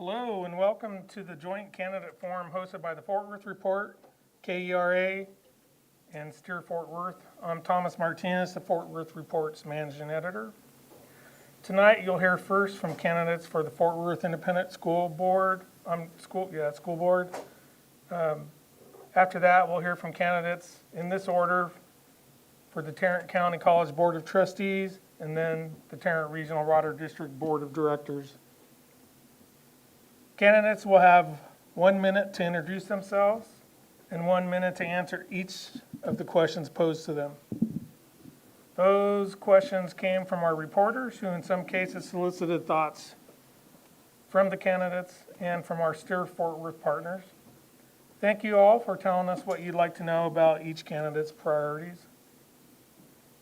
Hello and welcome to the joint candidate forum hosted by the Fort Worth Report, KERA, and Steer Fort Worth. I'm Thomas Martinez, the Fort Worth Report's managing editor. Tonight you'll hear first from candidates for the Fort Worth Independent School Board. School Board. After that, we'll hear from candidates in this order for the Tarrant County College Board of Trustees and then the Tarrant Regional Water District Board of Directors. Candidates will have 1 minute to introduce themselves and 1 minute to answer each of the questions posed to them. Those questions came from our reporters, who in some cases solicited thoughts from the candidates and from our Steer Fort Worth partners. Thank you all for telling us what you'd like to know about each candidate's priorities.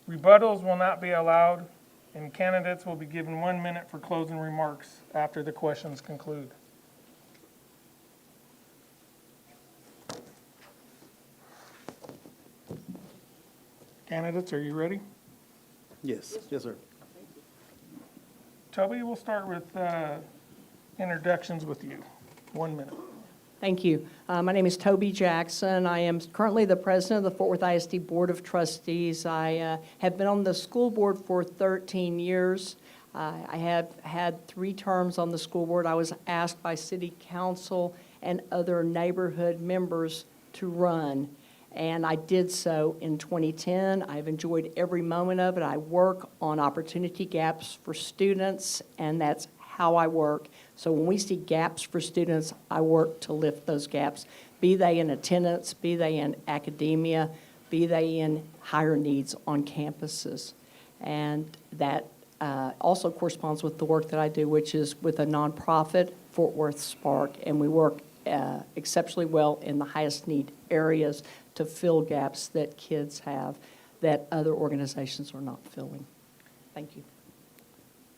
Rebuttals will not be allowed, and candidates will be given 1 minute for closing remarks after the questions conclude. Candidates, are you ready? Yes, sir. Toby, we'll start with introductions with you. 1 minute. Thank you. My name is Toby Jackson. I am currently the president of the Fort Worth ISD Board of Trustees. I have been on the school board for 13 years. I have had 3 terms on the school board. I was asked by city council and other neighborhood members to run, and I did so in 2010. I've enjoyed every moment of it. I work on opportunity gaps for students, and that's how I work. So when we see gaps for students, I work to lift those gaps, be they in attendance, be they in academia, be they in higher needs on campuses. And that also corresponds with the work that I do, which is with a nonprofit, Fort Worth Spark, and we work exceptionally well in the highest need areas to fill gaps that kids have that other organizations are not filling. Thank you.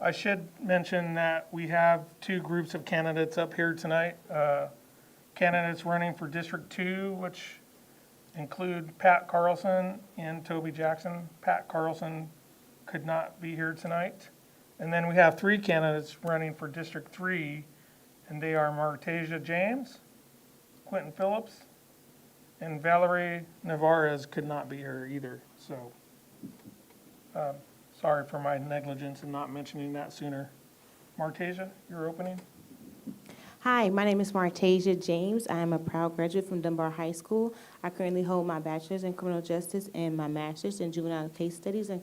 I should mention that we have 2 groups of candidates up here tonight. Candidates running for District 2, which include Pat Carlson and Toby Jackson. Pat Carlson could not be here tonight. And then we have 3 candidates running for District 3, and they are Martasia James, Quentin Phillips, and Valerie Navarez could not be here either. So sorry for my negligence in not mentioning that sooner. Martasia, your opening. Hi, my name is Martasia James. I am a proud graduate from Dunbar High School. I currently hold my bachelor's in criminal justice and my master's in juvenile case studies and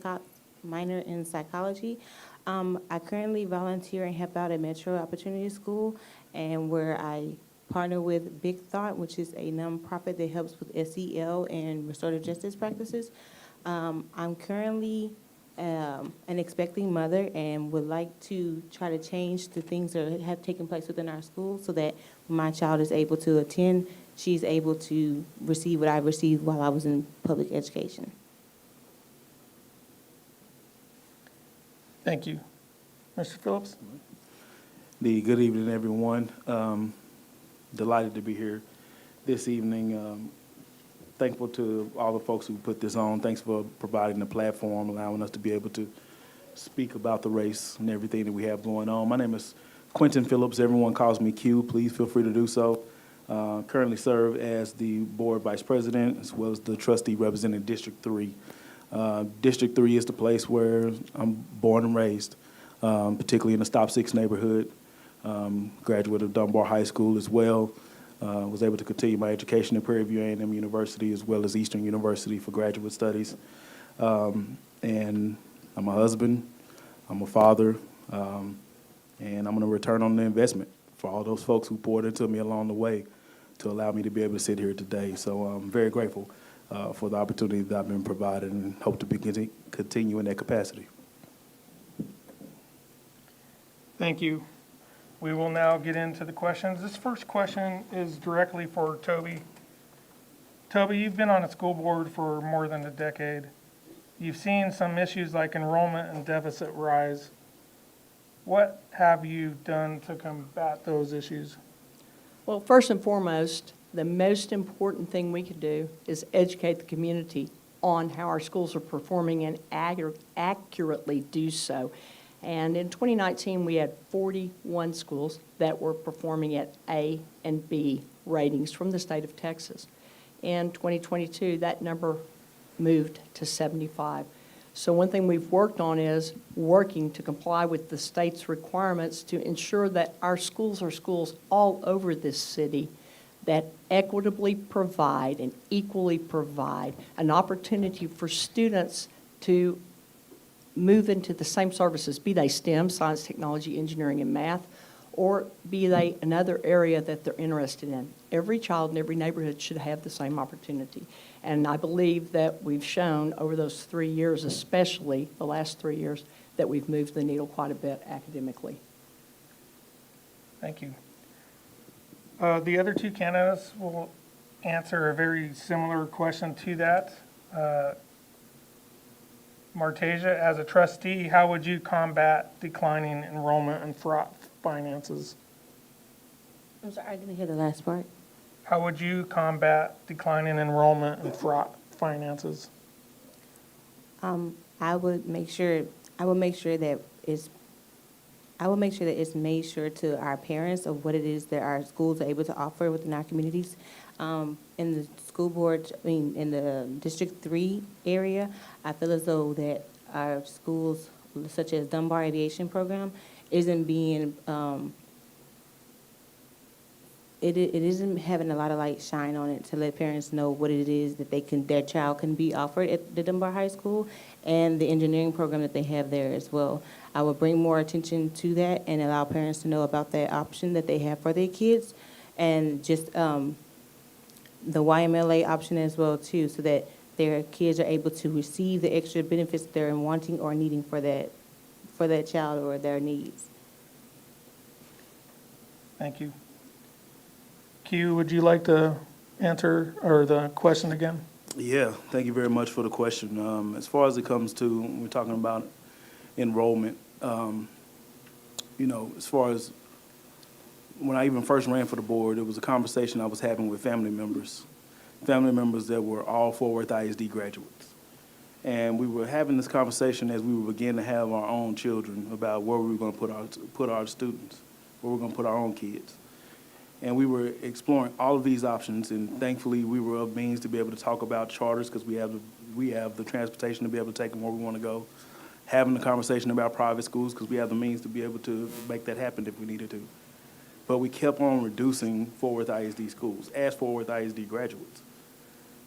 minor in psychology. I currently volunteer and help out at Metro Opportunity School, and where I partner with Big Thought, which is a nonprofit that helps with SEL and restorative justice practices. I'm currently an expecting mother and would like to try to change the things that have taken place within our school so that when my child is able to attend, she's able to receive what I received while I was in public education. Thank you. Mr. Phillips? Good evening, everyone. Delighted to be here this evening. Thankful to all the folks who put this on. Thanks for providing the platform, allowing us to be able to speak about the race and everything that we have going on. My name is Quentin Phillips. Everyone calls me Q. Please feel free to do so. Currently serve as the board vice president as well as the trustee representing District 3. District 3 is the place where I'm born and raised, particularly in the Stop 6 neighborhood. Graduate of Dunbar High School as well. Was able to continue my education at Prairie View A&M University as well as Eastern University for graduate studies. And I'm a husband, I'm a father, and I'm going to return on the investment for all those folks who poured into me along the way to allow me to be able to sit here today. So I'm very grateful for the opportunity that I've been provided and hope to continue in that capacity. Thank you. We will now get into the questions. This first question is directly for Toby. Toby, you've been on a school board for more than a decade. You've seen some issues like enrollment and deficit rise. What have you done to combat those issues? Well, first and foremost, the most important thing we can do is educate the community on how our schools are performing and accurately do so. And in 2019, we had 41 schools that were performing at A and B ratings from the state of Texas. In 2022, that number moved to 75. So one thing we've worked on is working to comply with the state's requirements to ensure that our schools are schools all over this city that equitably provide and equally provide an opportunity for students to move into the same services, be they STEM, science, technology, engineering, and math, or be they another area that they're interested in. Every child in every neighborhood should have the same opportunity. And I believe that we've shown over those 3 years, especially the last 3 years, that we've moved the needle quite a bit academically. Thank you. The other two candidates will answer a very similar question to that. Martasia, as a trustee, how would you combat declining enrollment and fraught finances? I'm sorry, I didn't hear the last part. How would you combat declining enrollment and fraught finances? I would make sure that it's made sure to our parents of what it is that our schools are able to offer within our communities. In the school board, in the District 3 area, I feel as though that our schools, such as Dunbar Aviation Program, isn't being, it isn't having a lot of light shine on it to let parents know what it is that their child can be offered at the Dunbar High School and the engineering program that they have there as well. I would bring more attention to that and allow parents to know about that option that they have for their kids, and just the YMLA option as well too, so that their kids are able to receive the extra benefits they're wanting or needing for that child or their needs. Thank you. Q, would you like to answer or the question again? Yeah, thank you very much for the question. As far as it comes to, when we're talking about enrollment, as far as when I even first ran for the board, it was a conversation I was having with family members that were all Fort Worth ISD graduates. And we were having this conversation as we were beginning to have our own children about where we were going to put our students, where we're going to put our own kids. And we were exploring all of these options, and thankfully we were of means to be able to talk about charters because we have the transportation to be able to take them where we want to go, having the conversation about private schools because we have the means to be able to make that happen if we needed to. But we kept on reducing Fort Worth ISD schools as Fort Worth ISD graduates.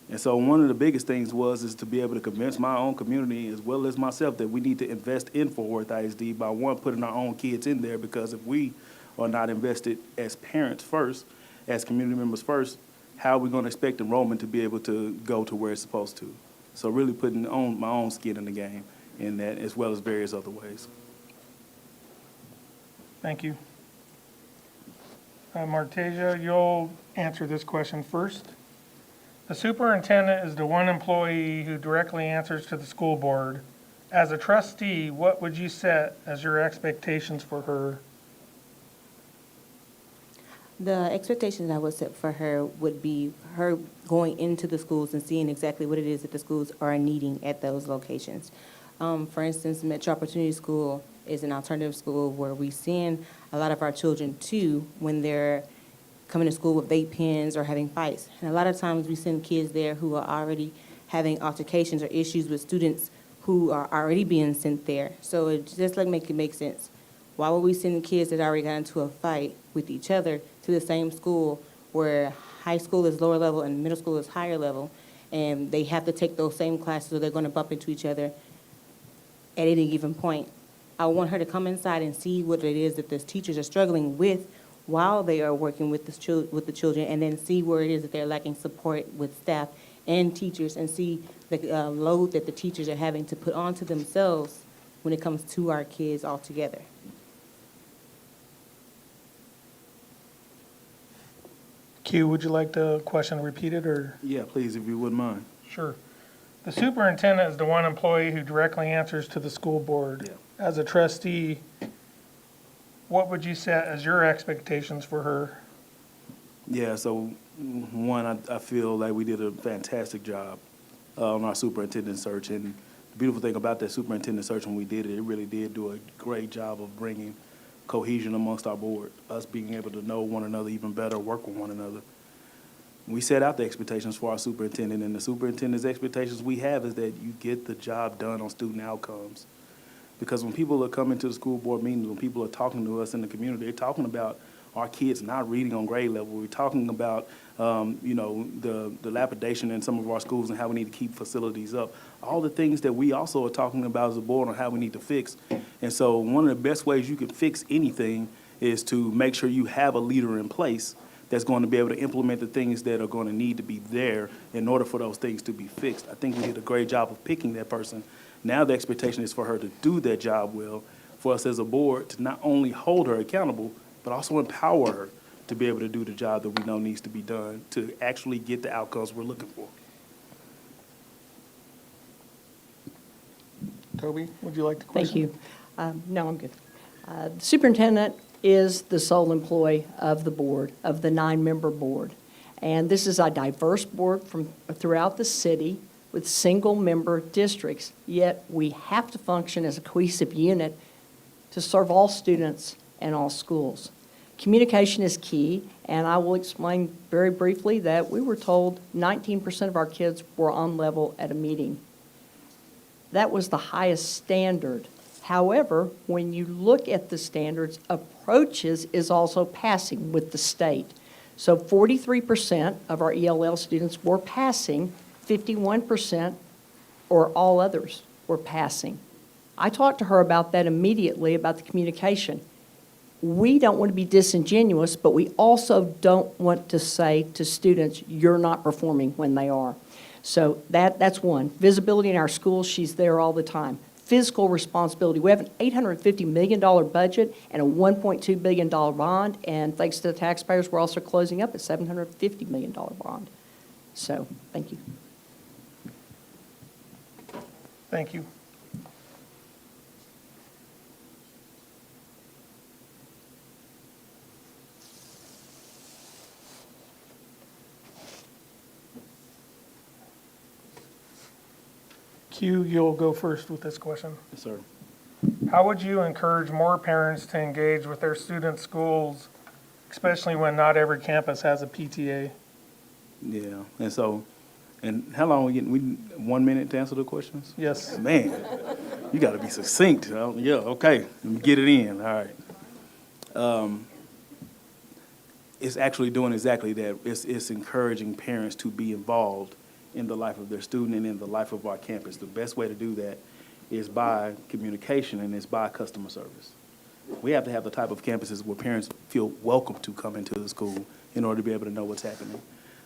And so one of the biggest things is to be able to convince my own community as well as myself that we need to invest in Fort Worth ISD by, one, putting our own kids in there, because if we are not invested as parents first, as community members first, how are we going to expect enrollment to be able to go to where it's supposed to? So really putting my own skin in the game in that, as well as various other ways. Thank you. Martasia, you'll answer this question first. The superintendent is the one employee who directly answers to the school board. As a trustee, what would you set as your expectations for her? The expectations I would set for her would be her going into the schools and seeing exactly what it is that the schools are needing at those locations. For instance, Metro Opportunity School is an alternative school where we send a lot of our children to when they're coming to school with vape pens or having fights. And a lot of times we send kids there who are already having altercations or issues with students who are already being sent there. So it just make it make sense. Why would we send kids that already got into a fight with each other to the same school where high school is lower level and middle school is higher level, and they have to take those same classes or they're going to bump into each other at any given point? I want her to come inside and see what it is that the teachers are struggling with while they are working with the children, and then see where it is that they're lacking support with staff and teachers, and see the load that the teachers are having to put onto themselves when it comes to our kids altogether. Q, would you like the question repeated or? Yeah, please, if you wouldn't mind. Sure. The superintendent is the one employee who directly answers to the school board. Yeah. As a trustee, what would you set as your expectations for her? Yeah, so one, I feel like we did a fantastic job on our superintendent search, and The beautiful thing about that superintendent search when we did it, it really did do a great job of bringing cohesion amongst our board, us being able to know one another even better, work with one another. We set out the expectations for our superintendent, and the superintendent's expectations we have is that you get the job done on student outcomes. Because when people are coming to the school board meetings, when people are talking to us in the community, they're talking about our kids not reading on grade level. We're talking about, the dilapidation in some of our schools and how we need to keep facilities up. All the things that we also are talking about as a board on how we need to fix. And so one of the best ways you can fix anything is to make sure you have a leader in place that's going to be able to implement the things that are going to need to be there in order for those things to be fixed. I think we did a great job of picking that person. Now the expectation is for her to do that job well, for us as a board to not only hold her accountable, but also empower her to be able to do the job that we know needs to be done to actually get the outcomes we're looking for. Toby, would you like the question? Thank you. No, I'm good. The superintendent is the sole employee of the board, of the 9-member board. And this is a diverse board from throughout the city with single-member districts, yet we have to function as a cohesive unit to serve all students and all schools. Communication is key, and I will explain very briefly that we were told 19% of our kids were on level at a meeting. That was the highest standard. However, when you look at the standards, approaches is also passing with the state. So 43% of our ELL students were passing, 51% or all others were passing. I talked to her about that immediately, about the communication. We don't want to be disingenuous, but we also don't want to say to students, you're not performing when they are. So that's one. Visibility in our schools, she's there all the time. Fiscal responsibility. We have an $850 million budget and a $1.2 billion bond, and thanks to the taxpayers, we're also closing up a $750 million bond. So, thank you. Thank you. Q, you'll go first with this question. Yes, sir. How would you encourage more parents to engage with their students' schools, especially when not every campus has a PTA? Yeah, and so, and how long are we getting? 1 minute to answer the questions? Yes. Man, you got to be succinct. Yeah, okay, let me get it in. All right. It's actually doing exactly that. It's encouraging parents to be involved in the life of their student and in the life of our campus. The best way to do that is by communication and it's by customer service. We have to have the type of campuses where parents feel welcome to come into the school in order to be able to know what's happening.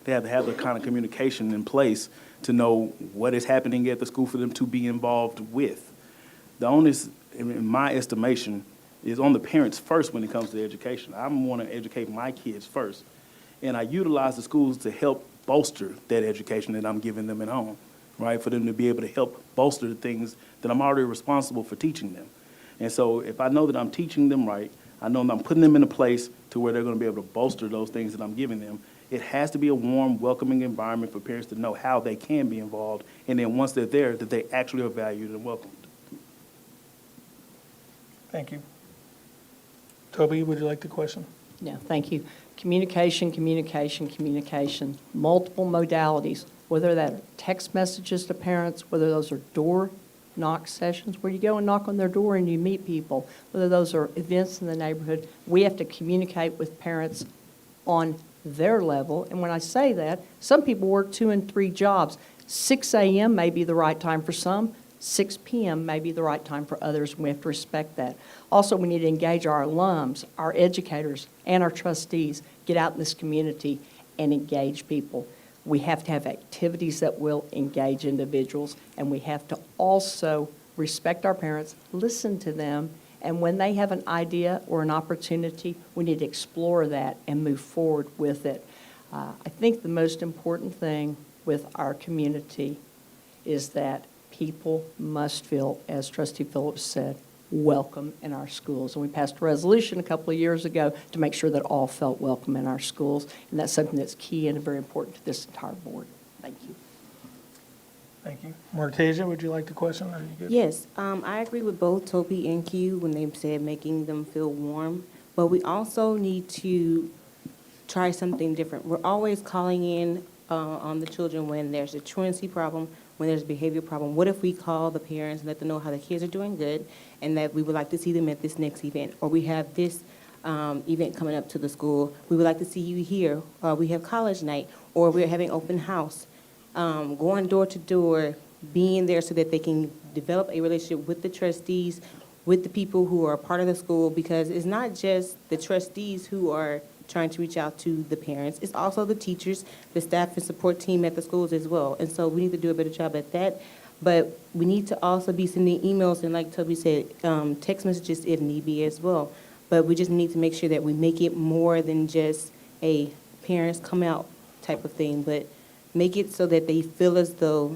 They have to have the kind of communication in place to know what is happening at the school for them to be involved with. The onus, in my estimation, is on the parents first when it comes to education. I want to educate my kids first, and I utilize the schools to help bolster that education that I'm giving them at home, right, for them to be able to help bolster the things that I'm already responsible for teaching them. And so if I know that I'm teaching them right, I know that I'm putting them in a place to where they're going to be able to bolster those things that I'm giving them. It has to be a warm, welcoming environment for parents to know how they can be involved, and then once they're there, that they actually are valued and welcomed. Thank you. Toby, would you like the question? Yeah, thank you. Communication, communication, communication, multiple modalities, whether that are text messages to parents, whether those are door knock sessions where you go and knock on their door and you meet people, whether those are events in the neighborhood. We have to communicate with parents on their level. And when I say that, some people work 2 and 3 jobs. 6 a.m. may be the right time for some. 6 p.m. may be the right time for others, and we have to respect that. Also, we need to engage our alums, our educators, and our trustees, get out in this community and engage people. We have to have activities that will engage individuals, and we have to also respect our parents, listen to them, and when they have an idea or an opportunity, we need to explore that and move forward with it. I think the most important thing with our community is that people must feel, as Trustee Phillips said, welcome in our schools. And we passed a resolution a couple of years ago to make sure that all felt welcome in our schools. And that's something that's key and very important to this entire board. Thank you. Thank you. Martasia, would you like to question, or are you good? Yes, I agree with both Toby and Q when they said making them feel warm, but we also need to try something different. We're always calling in on the children when there's a truancy problem, when there's a behavior problem. What if we call the parents and let them know how the kids are doing good and that we would like to see them at this next event, or we have this event coming up to the school. We would like to see you here. We have college night, or we're having open house. Going door to door, being there so that they can develop a relationship with the trustees, with the people who are part of the school, because it's not just the trustees who are trying to reach out to the parents. It's also the teachers, the staff and support team at the schools as well. And so we need to do a better job at that. But we need to also be sending emails and, like Toby said, text messages if need be as well. But we just need to make sure that we make it more than just a parents come out type of thing, but make it so that they feel as though,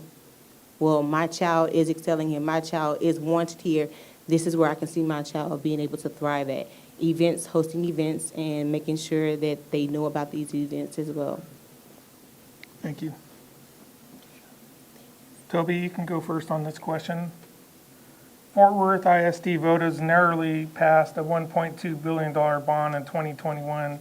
well, my child is excelling here, my child is wanted here. This is where I can see my child being able to thrive at. Events, hosting events, and making sure that they know about these events as well. Thank you. Toby, you can go first on this question. Fort Worth ISD voters narrowly passed a $1.2 billion bond in 2021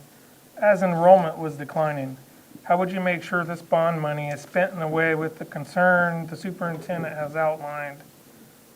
as enrollment was declining. How would you make sure this bond money is spent in a way with the concern the superintendent has outlined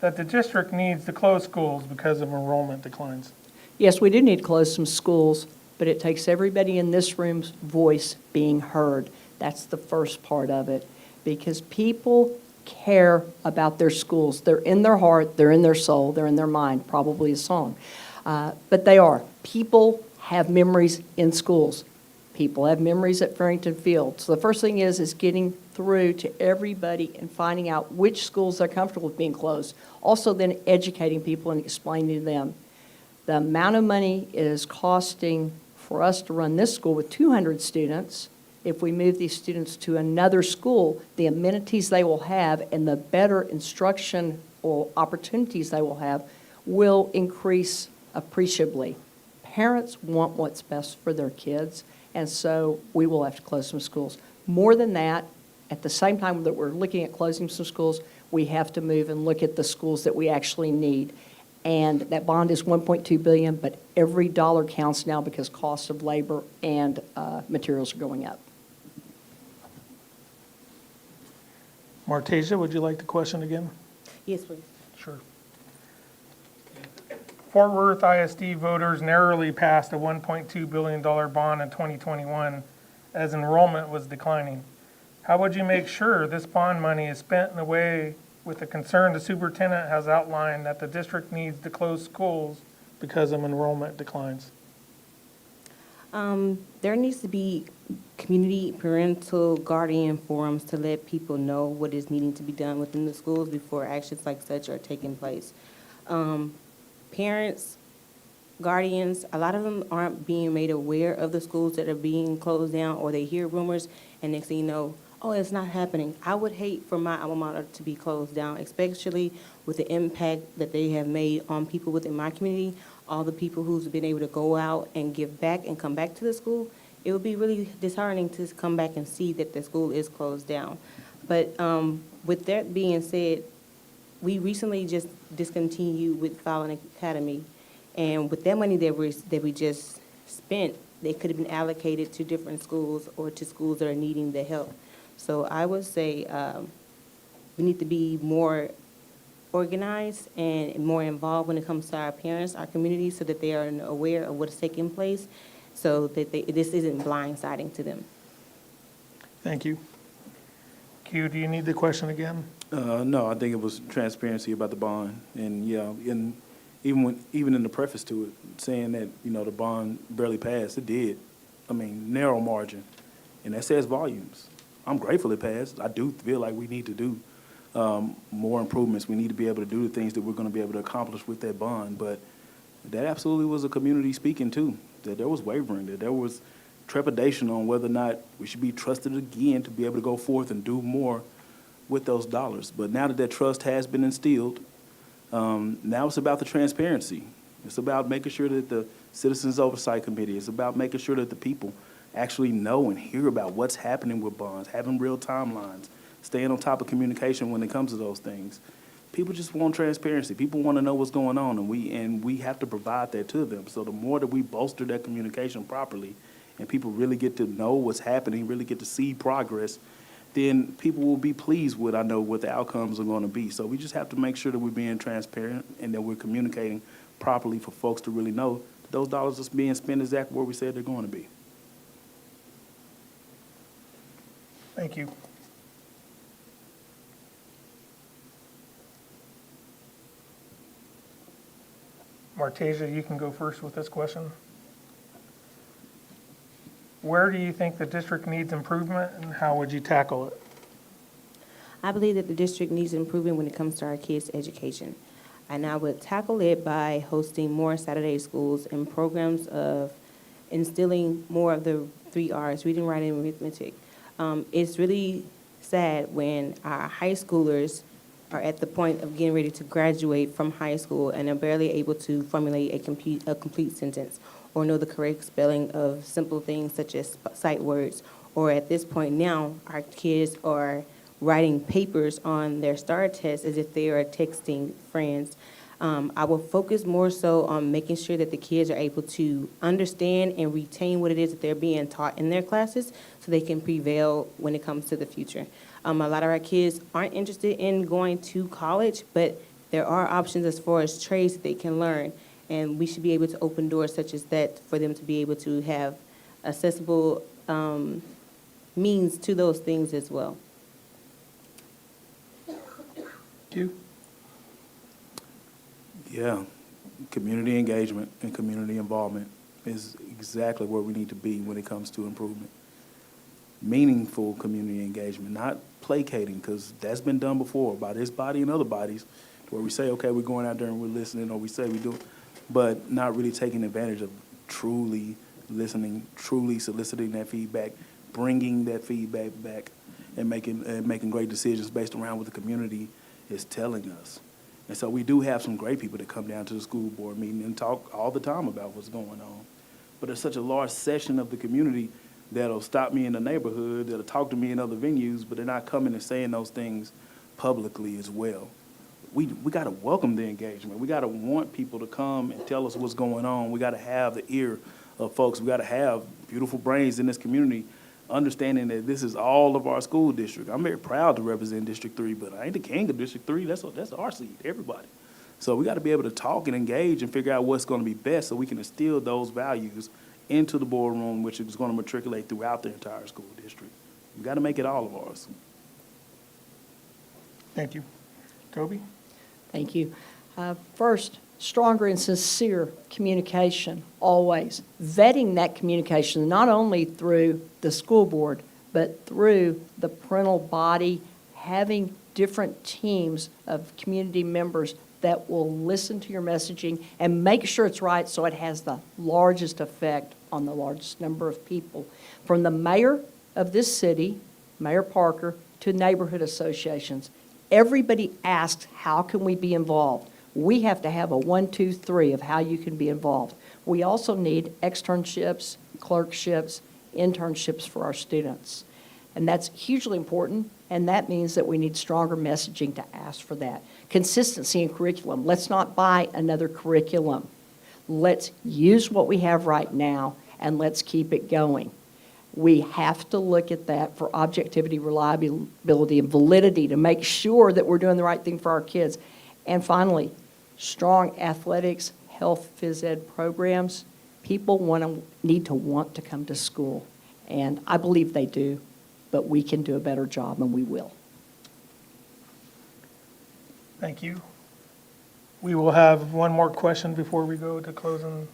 that the district needs to close schools because of enrollment declines? Yes, we do need to close some schools, but it takes everybody in this room's voice being heard. That's the first part of it, because people care about their schools. They're in their heart, they're in their soul, they're in their mind, probably a song. But they are. People have memories in schools. People have memories at Farrington Field. So the first thing is getting through to everybody and finding out which schools they're comfortable with being closed. Also then educating people and explaining to them the amount of money it is costing for us to run this school with 200 students. If we move these students to another school, the amenities they will have and the better instruction or opportunities they will have will increase appreciably. Parents want what's best for their kids, and so we will have to close some schools. More than that, at the same time that we're looking at closing some schools, we have to move and look at the schools that we actually need. And that bond is $1.2 billion, but every dollar counts now because costs of labor and materials are going up. Martasia, would you like the question again? Yes, please. Sure. Fort Worth ISD voters narrowly passed a $1.2 billion bond in 2021 as enrollment was declining. How would you make sure this bond money is spent in a way with the concern the superintendent has outlined that the district needs to close schools because of enrollment declines? There needs to be community parental guardian forums to let people know what is needing to be done within the schools before actions like such are taking place. Parents, guardians, a lot of them aren't being made aware of the schools that are being closed down, or they hear rumors and next thing you know, oh, it's not happening. I would hate for my alma mater to be closed down, especially with the impact that they have made on people within my community, all the people who's been able to go out and give back and come back to the school. It would be really disheartening to come back and see that the school is closed down. But with that being said, we recently just discontinued with Fallon Academy. And with that money that we just spent, they could have been allocated to different schools or to schools that are needing the help. So I would say we need to be more organized and more involved when it comes to our parents, our community, so that they are aware of what is taking place, so that this isn't blindsiding to them. Thank you. Q, do you need the question again? No, I think it was transparency about the bond, and yeah, and even in the preface to it, saying that the bond barely passed, it did. I mean, narrow margin, and that says volumes. I'm grateful it passed. I do feel like we need to do more improvements. We need to be able to do the things that we're going to be able to accomplish with that bond. But that absolutely was a community speaking too. That there was wavering. That there was trepidation on whether or not we should be trusted again to be able to go forth and do more with those dollars. But now that that trust has been instilled, now it's about the transparency. It's about making sure that the Citizens Oversight Committee, it's about making sure that the people actually know and hear about what's happening with bonds, having real timelines, staying on top of communication when it comes to those things. People just want transparency. People want to know what's going on, and we have to provide that to them. So the more that we bolster that communication properly, and people really get to know what's happening, really get to see progress, then people will be pleased with, I know, what the outcomes are going to be. So we just have to make sure that we're being transparent and that we're communicating properly for folks to really know that those dollars are being spent exactly where we said they're going to be. Thank you. Martasia, you can go first with this question. Where do you think the district needs improvement, and how would you tackle it? I believe that the district needs improvement when it comes to our kids' education. And I would tackle it by hosting more Saturday schools and programs of instilling more of the 3 R's, reading, writing, and arithmetic. It's really sad when our high schoolers are at the point of getting ready to graduate from high school and are barely able to formulate a complete sentence or know the correct spelling of simple things such as sight words. Or at this point now, our kids are writing papers on their STAR test as if they are texting friends. I will focus more so on making sure that the kids are able to understand and retain what it is that they're being taught in their classes so they can prevail when it comes to the future. A lot of our kids aren't interested in going to college, but there are options as far as trades that they can learn, and we should be able to open doors such as that for them to be able to have accessible means to those things as well. You? Yeah, community engagement and community involvement is exactly where we need to be when it comes to improvement. Meaningful community engagement, not placating, because that's been done before by this body and other bodies, where we say, okay, we're going out there and we're listening, or we say we do, but not really taking advantage of truly listening, truly soliciting that feedback, bringing that feedback back, and making great decisions based around what the community is telling us. And so we do have some great people that come down to the school board meeting and talk all the time about what's going on. But there's such a large section of the community that'll stop me in the neighborhood, that'll talk to me in other venues, but they're not coming and saying those things publicly as well. We got to welcome the engagement. We got to want people to come and tell us what's going on. We got to have the ear of folks. We got to have beautiful brains in this community understanding that this is all of our school district. I'm very proud to represent District 3, but I ain't the king of District 3. That's our seat, everybody. So we got to be able to talk and engage and figure out what's going to be best so we can instill those values into the boardroom, which is going to matriculate throughout the entire school district. We got to make it all of ours. Thank you. Toby? Thank you. First, stronger and sincere communication, always. Vetting that communication, not only through the school board, but through the parental body, having different teams of community members that will listen to your messaging and make sure it's right so it has the largest effect on the largest number of people. From the mayor of this city, Mayor Parker, to neighborhood associations, everybody asks, how can we be involved? We have to have a 1, 2, 3 of how you can be involved. We also need externships, clerkships, internships for our students. And that's hugely important, and that means that we need stronger messaging to ask for that. Consistency in curriculum. Let's not buy another curriculum. Let's use what we have right now, and let's keep it going. We have to look at that for objectivity, reliability, and validity to make sure that we're doing the right thing for our kids. And finally, strong athletics, health, phys ed programs. People need to want to come to school, and I believe they do, but we can do a better job, and we will. Thank you. We will have one more question before we go to closing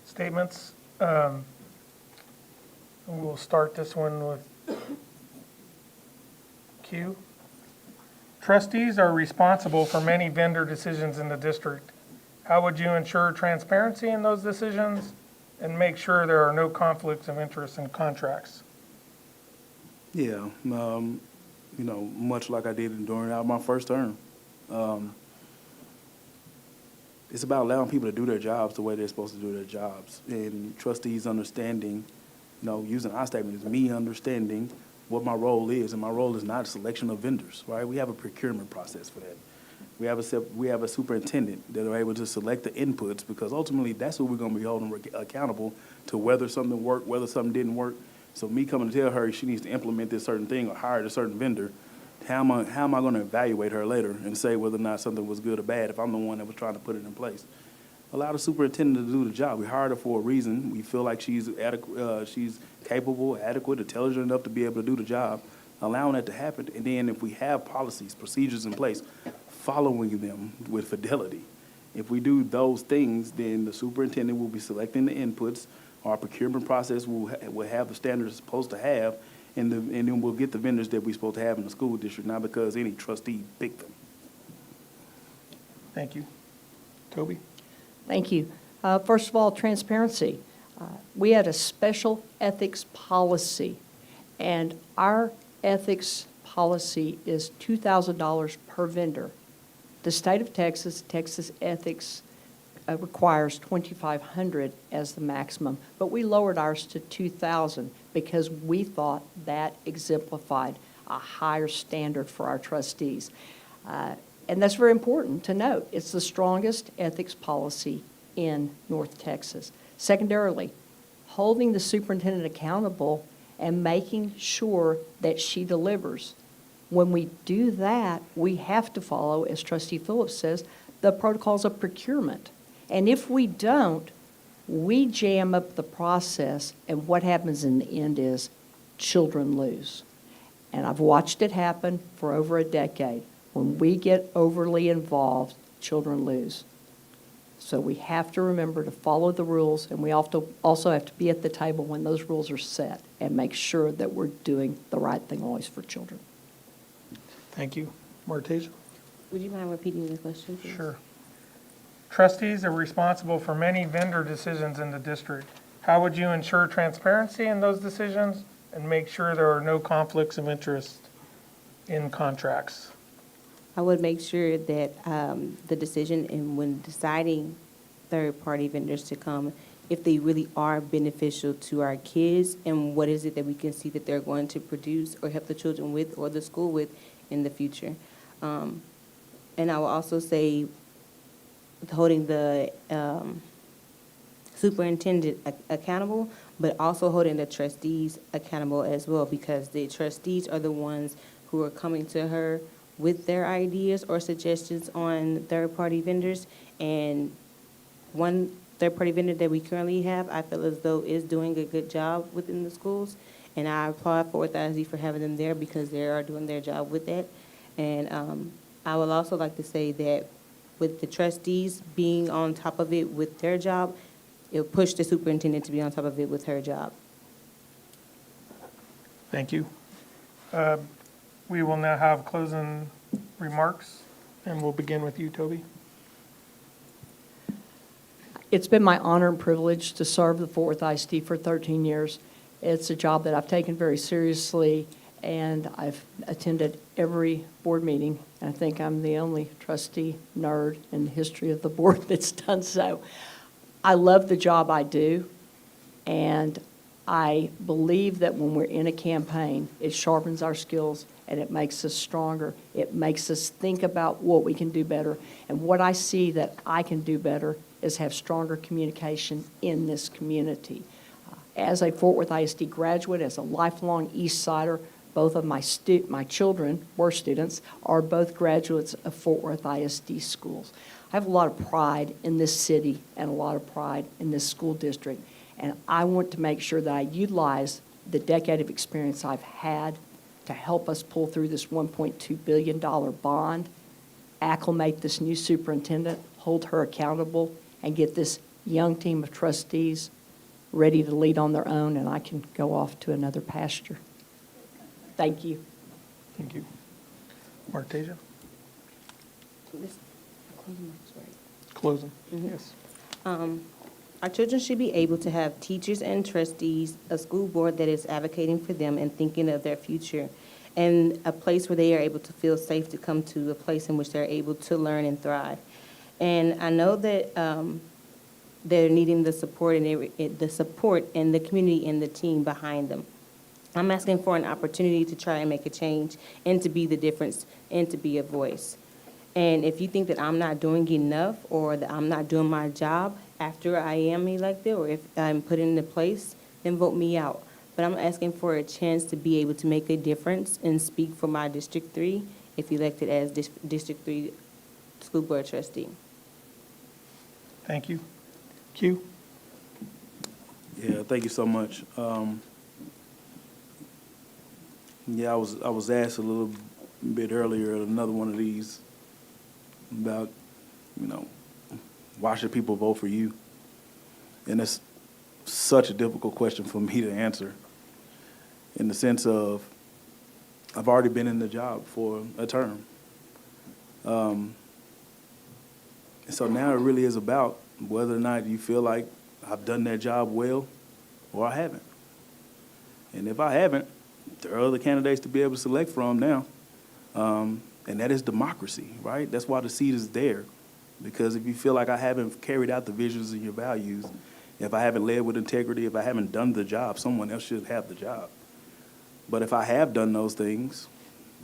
statements. We'll start this one with Q. Trustees are responsible for many vendor decisions in the district. How would you ensure transparency in those decisions and make sure there are no conflicts of interest in contracts? Yeah, much like I did during my first term. It's about allowing people to do their jobs the way they're supposed to do their jobs. And trustees understanding, using our statement is me understanding what my role is, and my role is not a selection of vendors, right? We have a procurement process for that. We have a superintendent that are able to select the inputs, because ultimately that's what we're gonna be holding accountable to, whether something worked, whether something didn't work. So me coming to tell her she needs to implement this certain thing or hire a certain vendor, how am I gonna evaluate her later and say whether or not something was good or bad if I'm the one that was trying to put it in place? Allow the superintendent to do the job. We hired her for a reason. We feel like she's adequate, she's capable, adequate, intelligent enough to be able to do the job. Allowing that to happen, and then if we have policies, procedures in place, following them with fidelity. If we do those things, then the superintendent will be selecting the inputs. Our procurement process will have the standards it's supposed to have, and then we'll get the vendors that we're supposed to have in the school district, not because any trustee picked them. Thank you. Toby? Thank you. First of all, transparency. We had a special ethics policy, and our ethics policy is $2,000 per vendor. The state of Texas, Texas ethics requires $2,500 as the maximum, but we lowered ours to $2,000 because we thought that exemplified a higher standard for our trustees. And that's very important to note. It's the strongest ethics policy in North Texas. Secondarily, holding the superintendent accountable and making sure that she delivers. When we do that, we have to follow, as Trustee Phillips says, the protocols of procurement. And if we don't, we jam up the process, and what happens in the end is children lose. And I've watched it happen for over a decade. When we get overly involved, children lose. So we have to remember to follow the rules, and we also have to be at the table when those rules are set and make sure that we're doing the right thing always for children. Thank you. Martasia? Would you mind repeating the question, please? Sure. Trustees are responsible for many vendor decisions in the district. How would you ensure transparency in those decisions and make sure there are no conflicts of interest in contracts? I would make sure that the decision in when deciding third-party vendors to come, if they really are beneficial to our kids, and what is it that we can see that they're going to produce or help the children with or the school with in the future. And I will also say holding the superintendent accountable, but also holding the trustees accountable as well, because the trustees are the ones who are coming to her with their ideas or suggestions on third-party vendors. And one third-party vendor that we currently have, I feel as though is doing a good job within the schools. And I applaud Fort Worth ISD for having them there, because they are doing their job with that. And I would also like to say that with the trustees being on top of it with their job, it'll push the superintendent to be on top of it with her job. Thank you. We will now have closing remarks, and we'll begin with you, Toby. It's been my honor and privilege to serve the Fort Worth ISD for 13 years. It's a job that I've taken very seriously, and I've attended every board meeting. And I think I'm the only trustee nerd in the history of the board that's done so. I love the job I do, and I believe that when we're in a campaign, it sharpens our skills and it makes us stronger. It makes us think about what we can do better. And what I see that I can do better is have stronger communication in this community. As a Fort Worth ISD graduate, as a lifelong East Sider, both of my children were students, are both graduates of Fort Worth ISD schools. I have a lot of pride in this city and a lot of pride in this school district. And I want to make sure that I utilize the decade of experience I've had to help us pull through this $1.2 billion bond, acclimate this new superintendent, hold her accountable, and get this young team of trustees ready to lead on their own, and I can go off to another pasture. Thank you. Thank you. Martasia? Closing, yes. Our children should be able to have teachers and trustees, a school board that is advocating for them and thinking of their future, and a place where they are able to feel safe to come to, a place in which they're able to learn and thrive. And I know that they're needing the support and the community and the team behind them. I'm asking for an opportunity to try and make a change and to be the difference and to be a voice. And if you think that I'm not doing enough or that I'm not doing my job after I am elected or if I'm put into place, then vote me out. But I'm asking for a chance to be able to make a difference and speak for my District 3 if elected as District 3 School Board Trustee. Thank you. Q? Yeah, thank you so much. Yeah, I was asked a little bit earlier at another one of these about, you know, why should people vote for you? And it's such a difficult question for me to answer in the sense of I've already been in the job for a term. And so now it really is about whether or not you feel like I've done that job well or I haven't. And if I haven't, there are other candidates to be able to select from now. And that is democracy, right? That's why the seat is there. Because if you feel like I haven't carried out the visions and your values, if I haven't led with integrity, if I haven't done the job, someone else should have the job. But if I have done those things,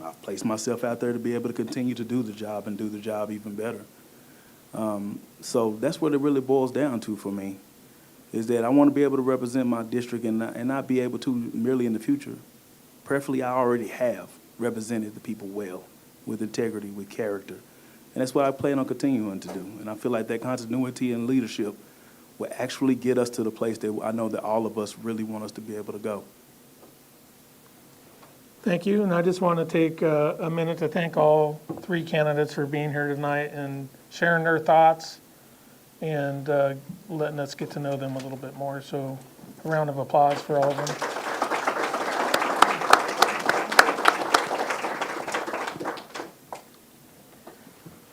I've placed myself out there to be able to continue to do the job and do the job even better. So that's what it really boils down to for me, is that I want to be able to represent my district and not be able to merely in the future. Preferably, I already have represented the people well, with integrity, with character. And that's what I plan on continuing to do. And I feel like that continuity and leadership will actually get us to the place that I know that all of us really want us to be able to go. Thank you, and I just want to take a minute to thank all three candidates for being here tonight and sharing their thoughts and letting us get to know them a little bit more. So a round of applause for all of them.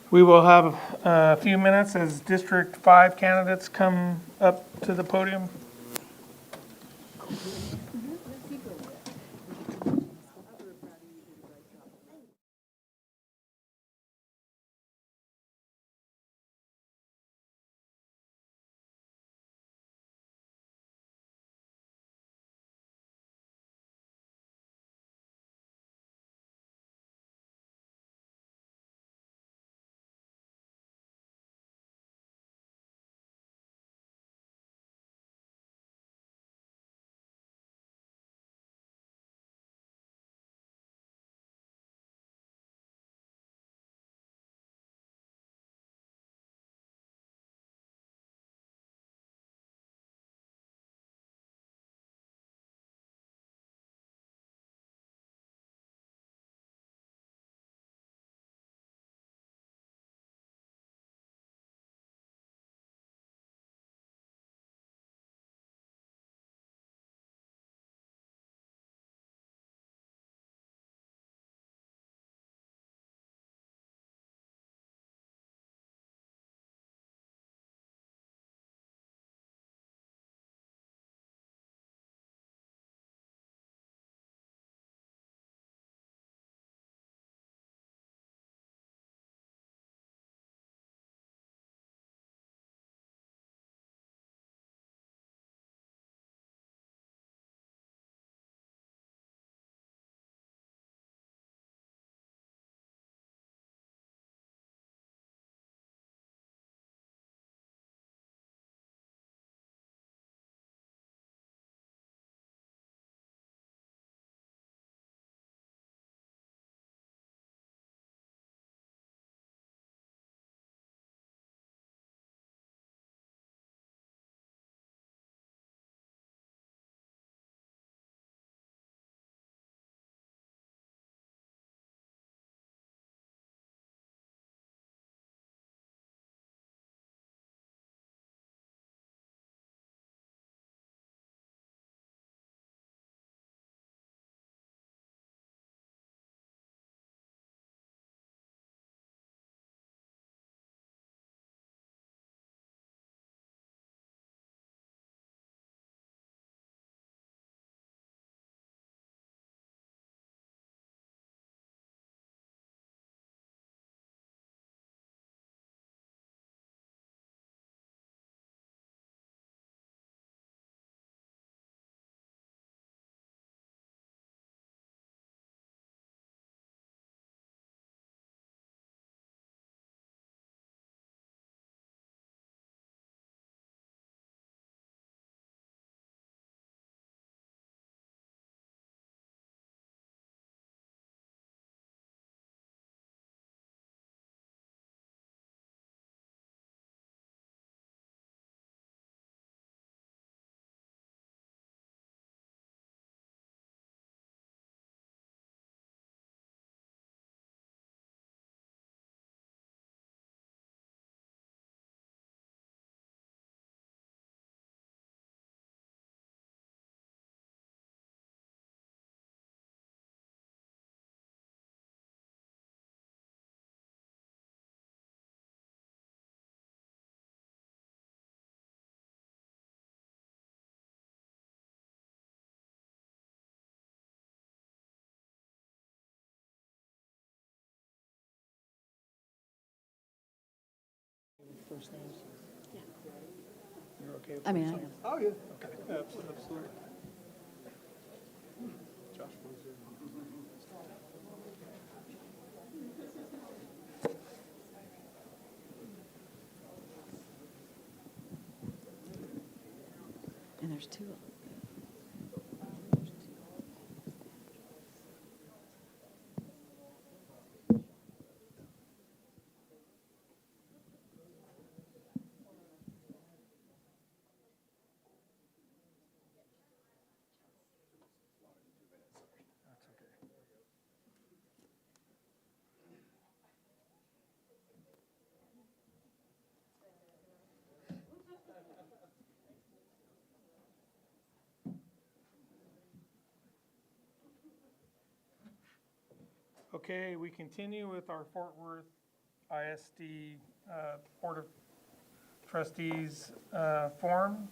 We will have a few minutes as District 5 candidates come up to the podium. first names? You're okay with I mean, first I names? am. Oh, yeah, okay, absolutely. And there's two of them. Okay, we continue with our Fort Worth ISD Board of Trustees forum.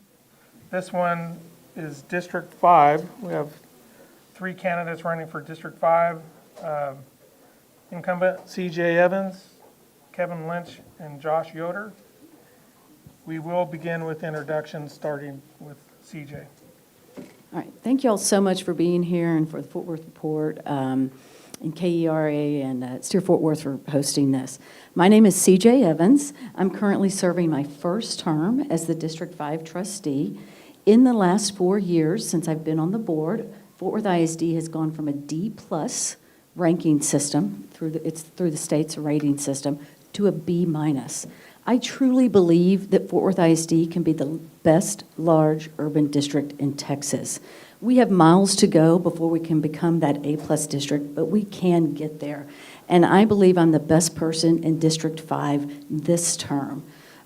This one is District 5. We have 3 candidates running for District 5. Incumbent C.J. Evans, Kevin Lynch, and Josh Yoder. We will begin with introductions, starting with C.J. All right, thank you all so much for being here and for the Fort Worth Report, and KERA and Steer Fort Worth for hosting this. My name is CJ Evans. I'm currently serving my first term as the District 5 trustee. In the last 4 years since I've been on the board, Fort Worth ISD has gone from a D+ ranking system, through the state's rating system, to a B-. I truly believe that Fort Worth ISD can be the best large urban district in Texas. We have miles to go before we can become that A+ district, but we can get there. And I believe I'm the best person in District 5 this term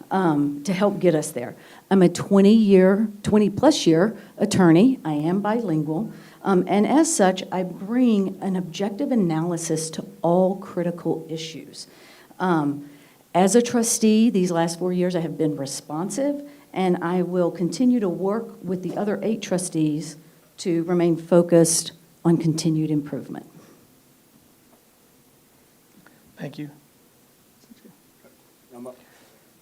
to help get us there. I'm a 20+ year attorney. I am bilingual. And as such, I bring an objective analysis to all critical issues. As a trustee, these last 4 years, I have been responsive, and I will continue to work with the other 8 trustees to remain focused on continued improvement. Thank you.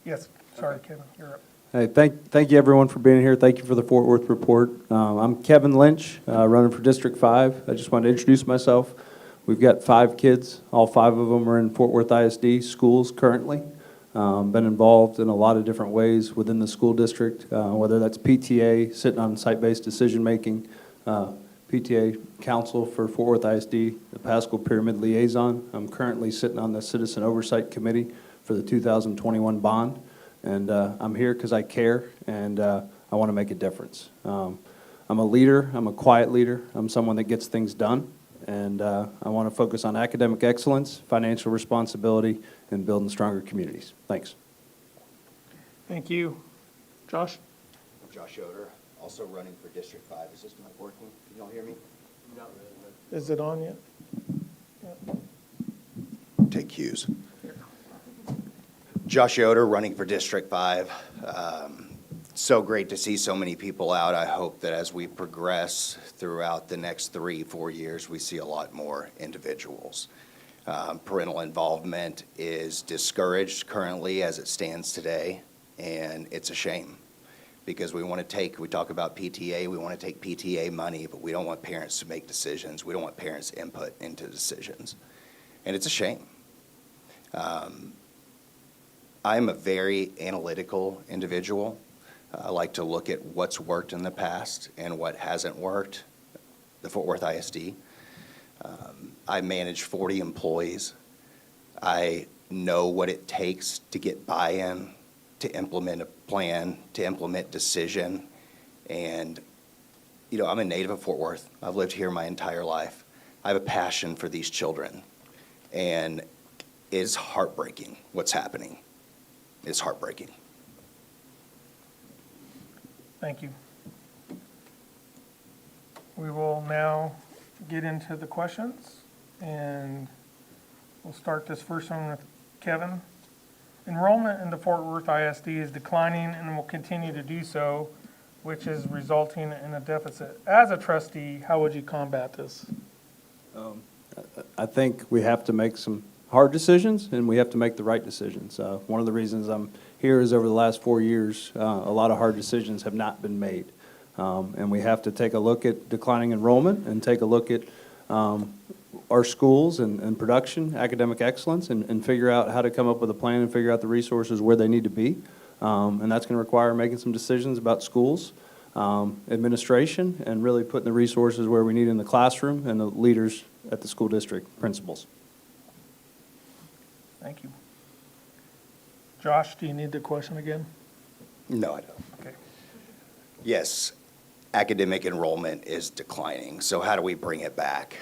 Yes, sorry, Kevin, you're up. Hey, thank you everyone for being here. Thank you for the Fort Worth report. I'm Kevin Lynch, running for District 5. I just wanted to introduce myself. We've got 5 kids. All 5 of them are in Fort Worth ISD schools currently. Been involved in a lot of different ways within the school district, whether that's PTA, sitting on site-based decision-making, PTA council for Fort Worth ISD, the Pascal Pyramid Liaison. I'm currently sitting on the Citizen Oversight Committee for the 2021 bond. And I'm here because I care, and I want to make a difference. I'm a leader. I'm a quiet leader. I'm someone that gets things done. And I want to focus on academic excellence, financial responsibility, and building stronger communities. Thanks. Thank you. Josh? I'm Josh Yoder, also running for District 5. Is this mic working? Can you all hear me? Is it on yet? Take cues. Josh Yoder, running for District 5. So great to see so many people out. I hope that as we progress throughout the next 3-4 years, we see a lot more individuals. Parental involvement is discouraged currently as it stands today, and it's a shame because we talk about PTA, we want to take PTA money, but we don't want parents to make decisions. We don't want parents' input into decisions, and it's a shame. I'm a very analytical individual. I like to look at what's worked in the past and what hasn't worked. The Fort Worth ISD. I manage 40 employees. I know what it takes to get buy-in, to implement a plan, to implement decision. And, you know, I'm a native of Fort Worth. I've lived here my entire life. I have a passion for these children. And it's heartbreaking what's happening. It's heartbreaking. Thank you. We will now get into the questions, and we'll start this first one with Kevin. Enrollment into Fort Worth ISD is declining and will continue to do so, which is resulting in a deficit. As a trustee, how would you combat this? I think we have to make some hard decisions, and we have to make the right decisions. One of the reasons I'm here is over the last 4 years, a lot of hard decisions have not been made. And we have to take a look at declining enrollment and take a look at our schools and production, academic excellence, and figure out how to come up with a plan and figure out the resources where they need to be. And that's going to require making some decisions about schools, administration, and really putting the resources where we need in the classroom and the leaders at the school district, principals. Thank you. Josh, do you need the question again? No, I don't. Okay. Yes, academic enrollment is declining, so how do we bring it back?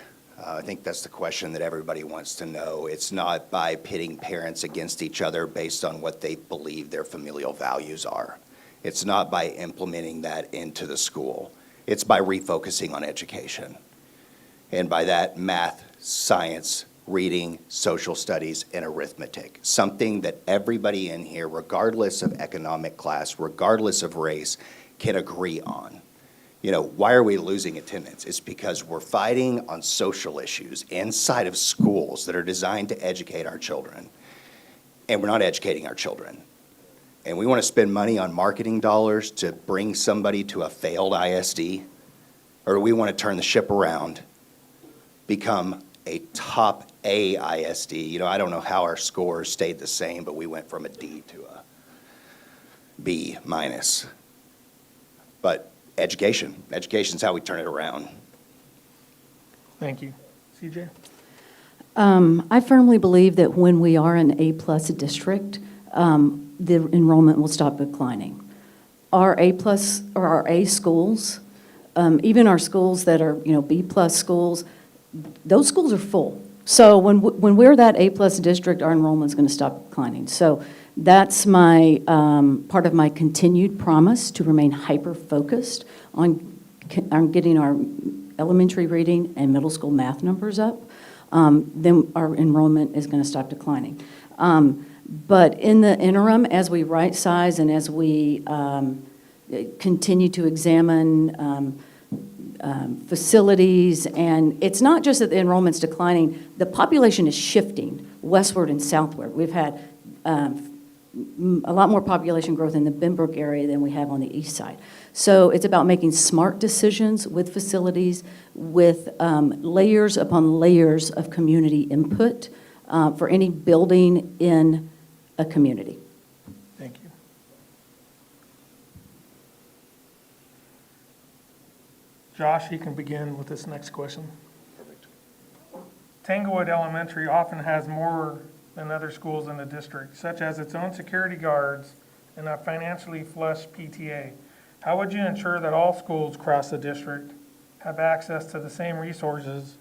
I think that's the question that everybody wants to know. It's not by pitting parents against each other based on what they believe their familial values are. It's not by implementing that into the school. It's by refocusing on education. And by that, math, science, reading, social studies, and arithmetic. Something that everybody in here, regardless of economic class, regardless of race, can agree on. You know, why are we losing attendance? It's because we're fighting on social issues inside of schools that are designed to educate our children, and we're not educating our children. And we want to spend money on marketing dollars to bring somebody to a failed ISD, or do we want to turn the ship around, become a top A ISD? You know, I don't know how our scores stayed the same, but we went from a D to a B minus. But education's how we turn it around. Thank you. CJ? I firmly believe that when we are an A-plus district, the enrollment will stop declining. Our A-plus or our A schools, even our schools that are, B-plus schools, those schools are full. So when we're that A-plus district, our enrollment's going to stop declining. So that's my part of my continued promise to remain hyper-focused on getting our elementary reading and middle school math numbers up. Then our enrollment is going to stop declining. But in the interim, as we right size and as we continue to examine facilities, and it's not just that the enrollment's declining, the population is shifting westward and southward. We've had a lot more population growth in the Benbrook area than we have on the east side. So it's about making smart decisions with facilities, with layers upon layers of community input for any building in a community. Thank you. Josh, you can begin with this next question. Tanglewood Elementary often has more than other schools in the district, such as its own security guards and a financially flush PTA. How would you ensure that all schools across the district have access to the same resources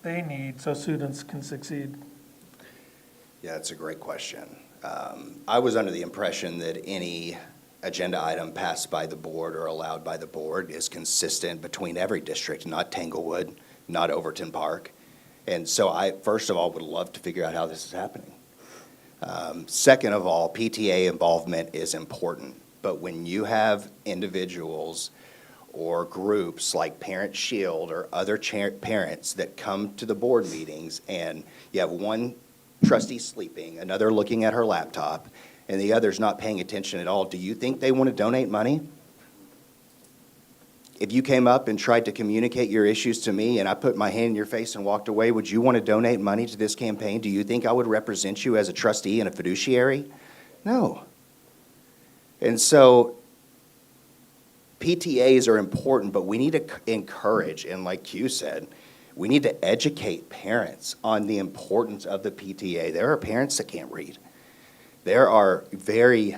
they need so students can succeed? Yeah, that's a great question. I was under the impression that any agenda item passed by the board or allowed by the board is consistent between every district, not Tanglewood, not Overton Park. And so I, first of all, would love to figure out how this is happening. Second of all, PTA involvement is important. But when you have individuals or groups like Parent Shield or other parents that come to the board meetings and you have one trustee sleeping, another looking at her laptop, and the other's not paying attention at all, do you think they want to donate money? If you came up and tried to communicate your issues to me and I put my hand in your face and walked away, would you want to donate money to this campaign? Do you think I would represent you as a trustee and a fiduciary? No. And so PTAs are important, but we need to encourage, and like Q said, we need to educate parents on the importance of the PTA. There are parents that can't read. There are very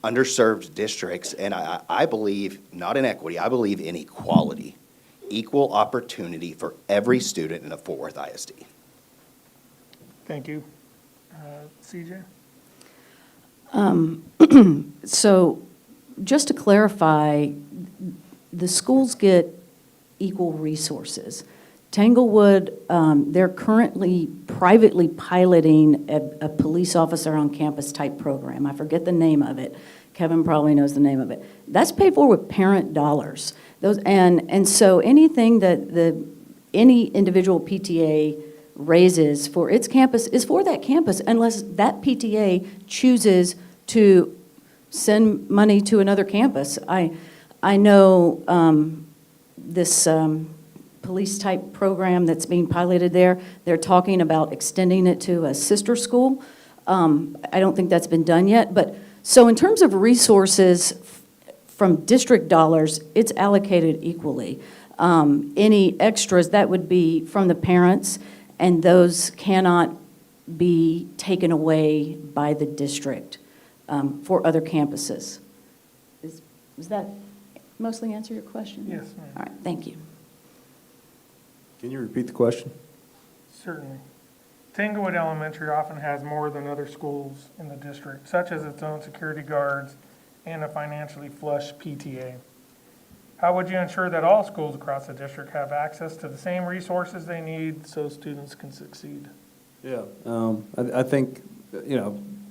underserved districts, and I believe, not in equity, I believe in equality, equal opportunity for every student in a Fort Worth ISD. Thank you. CJ? So just to clarify, the schools get equal resources. Tanglewood, they're currently privately piloting a police officer on campus type program. I forget the name of it. Kevin probably knows the name of it. That's paid for with parent dollars. And so anything that any individual PTA raises for its campus is for that campus unless that PTA chooses to send money to another campus. I know this police-type program that's being piloted there, they're talking about extending it to a sister school. I don't think that's been done yet, but so in terms of resources from district dollars, it's allocated equally. Any extras, that would be from the parents, and those cannot be taken away by the district for other campuses. Does that mostly answer your question? Yes, ma'am. All right, thank you. Can you repeat the question? Certainly. Tanglewood Elementary often has more than other schools in the district, such as its own security guards and a financially flush PTA. How would you ensure that all schools across the district have access to the same resources they need so students can succeed? Yeah. I think,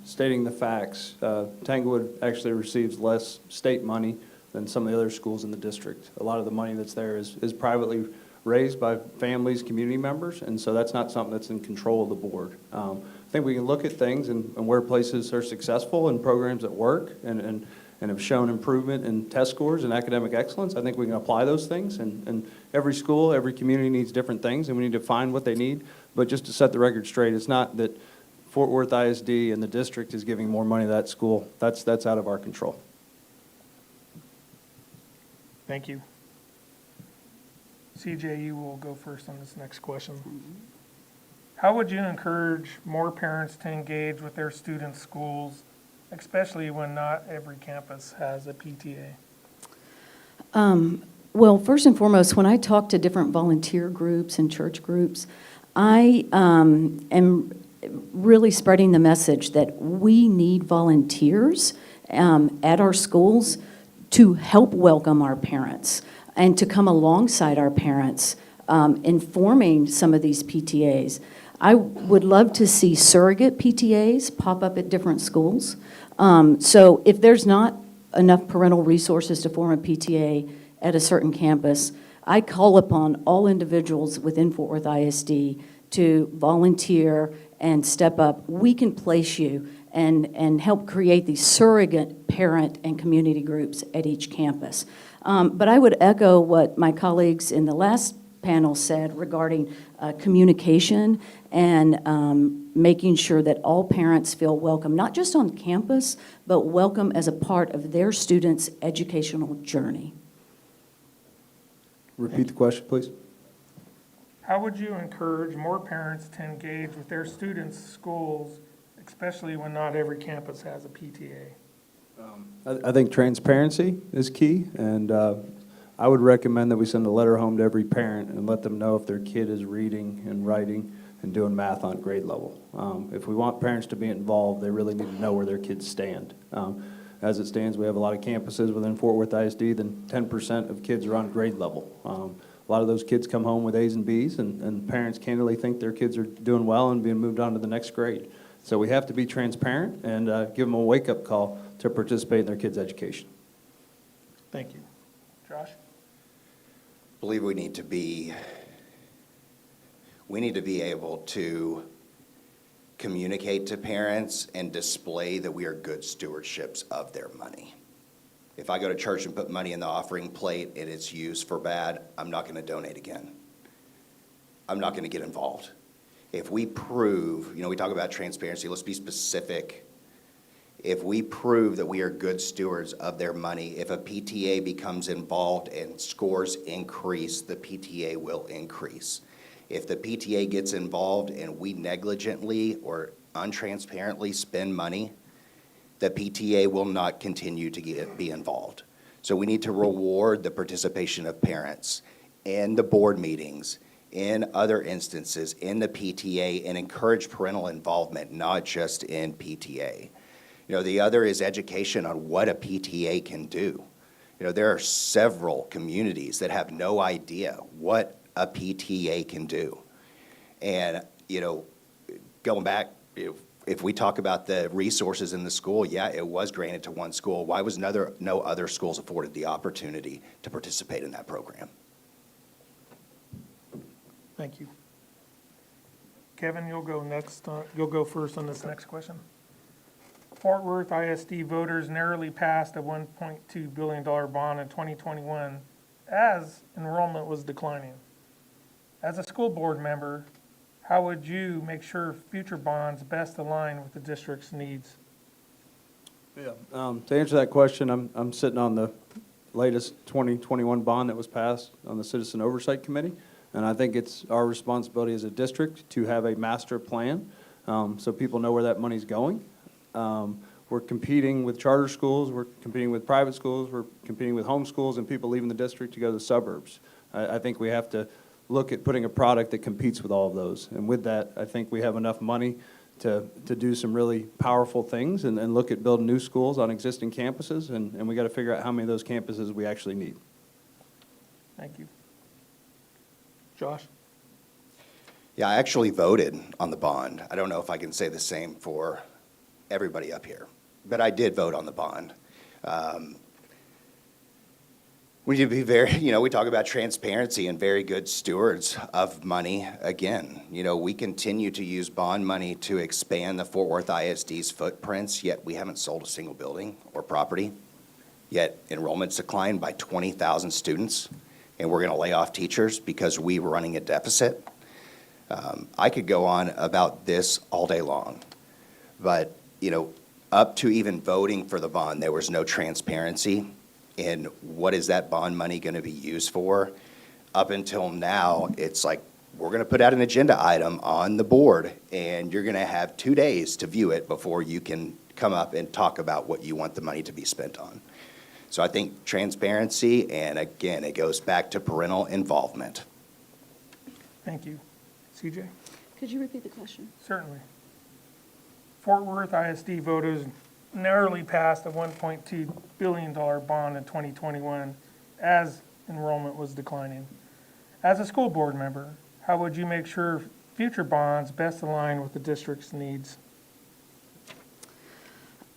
stating the facts, Tanglewood actually receives less state money than some of the other schools in the district. A lot of the money that's there is privately raised by families, community members, and so that's not something that's in control of the board. I think we can look at things and where places are successful and programs that work and have shown improvement in test scores and academic excellence. I think we can apply those things, and every school, every community needs different things, and we need to find what they need. But just to set the record straight, it's not that Fort Worth ISD and the district is giving more money to that school. That's out of our control. Thank you. CJ, you will go first on this next question. How would you encourage more parents to engage with their students' schools, especially when not every campus has a PTA? Well, first and foremost, when I talk to different volunteer groups and church groups, I am really spreading the message that we need volunteers at our schools to help welcome our parents and to come alongside our parents in forming some of these PTAs. I would love to see surrogate PTAs pop up at different schools. So if there's not enough parental resources to form a PTA at a certain campus, I call upon all individuals within Fort Worth ISD to volunteer and step up. We can place you and help create these surrogate parent and community groups at each campus. But I would echo what my colleagues in the last panel said regarding communication and making sure that all parents feel welcome, not just on campus, but welcome as a part of their students' educational journey. Repeat the question, please. How would you encourage more parents to engage with their students' schools, especially when not every campus has a PTA? I think transparency is key, and I would recommend that we send a letter home to every parent and let them know if their kid is reading and writing and doing math on grade level. If we want parents to be involved, they really need to know where their kids stand. As it stands, we have a lot of campuses within Fort Worth ISD, then 10% of kids are on grade level. A lot of those kids come home with A's and B's, and parents candidly think their kids are doing well and being moved on to the next grade. So we have to be transparent and give them a wake-up call to participate in their kids' education. Thank you. Josh? I believe we need to be able to communicate to parents and display that we are good stewardships of their money. If I go to church and put money in the offering plate and it's used for bad, I'm not going to donate again. I'm not going to get involved. If we prove, we talk about transparency, let's be specific. If we prove that we are good stewards of their money, if a PTA becomes involved and scores increase, the PTA will increase. If the PTA gets involved and we negligently or untransparently spend money, the PTA will not continue to be involved. So we need to reward the participation of parents in the board meetings, in other instances, in the PTA, and encourage parental involvement, not just in PTA. The other is education on what a PTA can do. There are several communities that have no idea what a PTA can do. And, going back, if we talk about the resources in the school, yeah, it was granted to one school. Why was no other schools afforded the opportunity to participate in that program? Thank you. Kevin, you'll go next, you'll go first on this next question. Fort Worth ISD voters narrowly passed a $1.2 billion bond in 2021 as enrollment was declining. As a school board member, how would you make sure future bonds best align with the district's needs? Yeah. To answer that question, I'm sitting on the latest 2021 bond that was passed on the Citizen Oversight Committee, and I think it's our responsibility as a district to have a master plan so people know where that money's going. We're competing with charter schools, we're competing with private schools, we're competing with home schools and people leaving the district to go to the suburbs. I think we have to look at putting a product that competes with all of those. And with that, I think we have enough money to do some really powerful things and look at building new schools on existing campuses, and we got to figure out how many of those campuses we actually need. Thank you. Josh? Yeah, I actually voted on the bond. I don't know if I can say the same for everybody up here, but I did vote on the bond. We need to be very, we talk about transparency and very good stewards of money. Again, we continue to use bond money to expand the Fort Worth ISD's footprints, yet we haven't sold a single building or property. Yet enrollment's declined by 20,000 students, and we're going to lay off teachers because we were running a deficit. I could go on about this all day long, but, up to even voting for the bond, there was no transparency. And what is that bond money going to be used for? Up until now, it's like, we're going to put out an agenda item on the board, and you're going to have 2 days to view it before you can come up and talk about what you want the money to be spent on. So I think transparency, and again, it goes back to parental involvement. Thank you. CJ? Could you repeat the question? Certainly. Fort Worth ISD voters narrowly passed a $1.2 billion bond in 2021 as enrollment was declining. As a school board member, how would you make sure future bonds best align with the district's needs?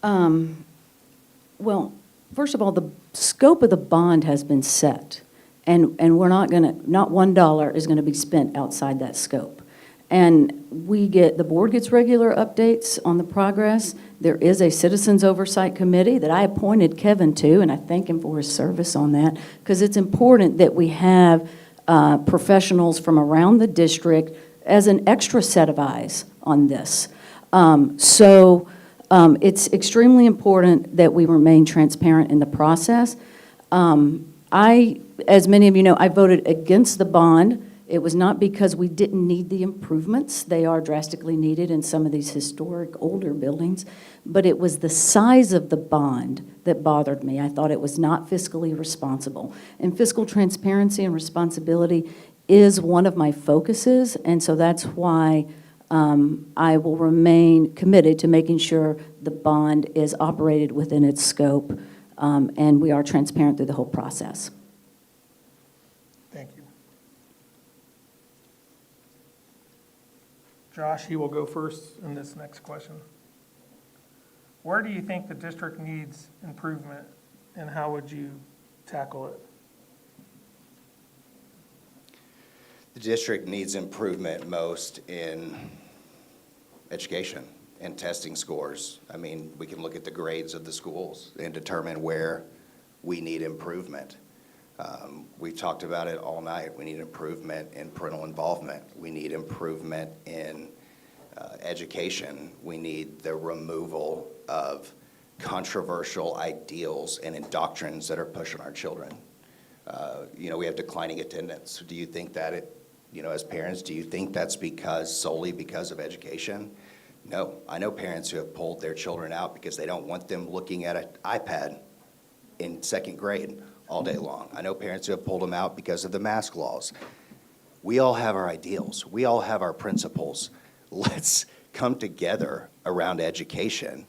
Well, first of all, the scope of the bond has been set, and we're not $1 is going to be spent outside that scope. And the board gets regular updates on the progress. There is a Citizens Oversight Committee that I appointed Kevin to, and I thank him for his service on that, because it's important that we have professionals from around the district as an extra set of eyes on this. It's extremely important that we remain transparent in the process. As many of you know, I voted against the bond. It was not because we didn't need the improvements. They are drastically needed in some of these historic older buildings, but it was the size of the bond that bothered me. I thought it was not fiscally responsible. And fiscal transparency and responsibility is one of my focuses, and so that's why I will remain committed to making sure the bond is operated within its scope, and we are transparent through the whole process. Thank you. Josh, you will go first in this next question. Where do you think the district needs improvement, and how would you tackle it? The district needs improvement most in education and testing scores. I mean, we can look at the grades of the schools and determine where we need improvement. We've talked about it all night. We need improvement in parental involvement. We need improvement in education. We need the removal of controversial ideals and doctrines that are pushing our children. We have declining attendance. Do you think that as parents, do you think that's solely because of education? No. I know parents who have pulled their children out because they don't want them looking at an iPad in second grade all day long. I know parents who have pulled them out because of the mask laws. We all have our ideals. We all have our principles. Let's come together around education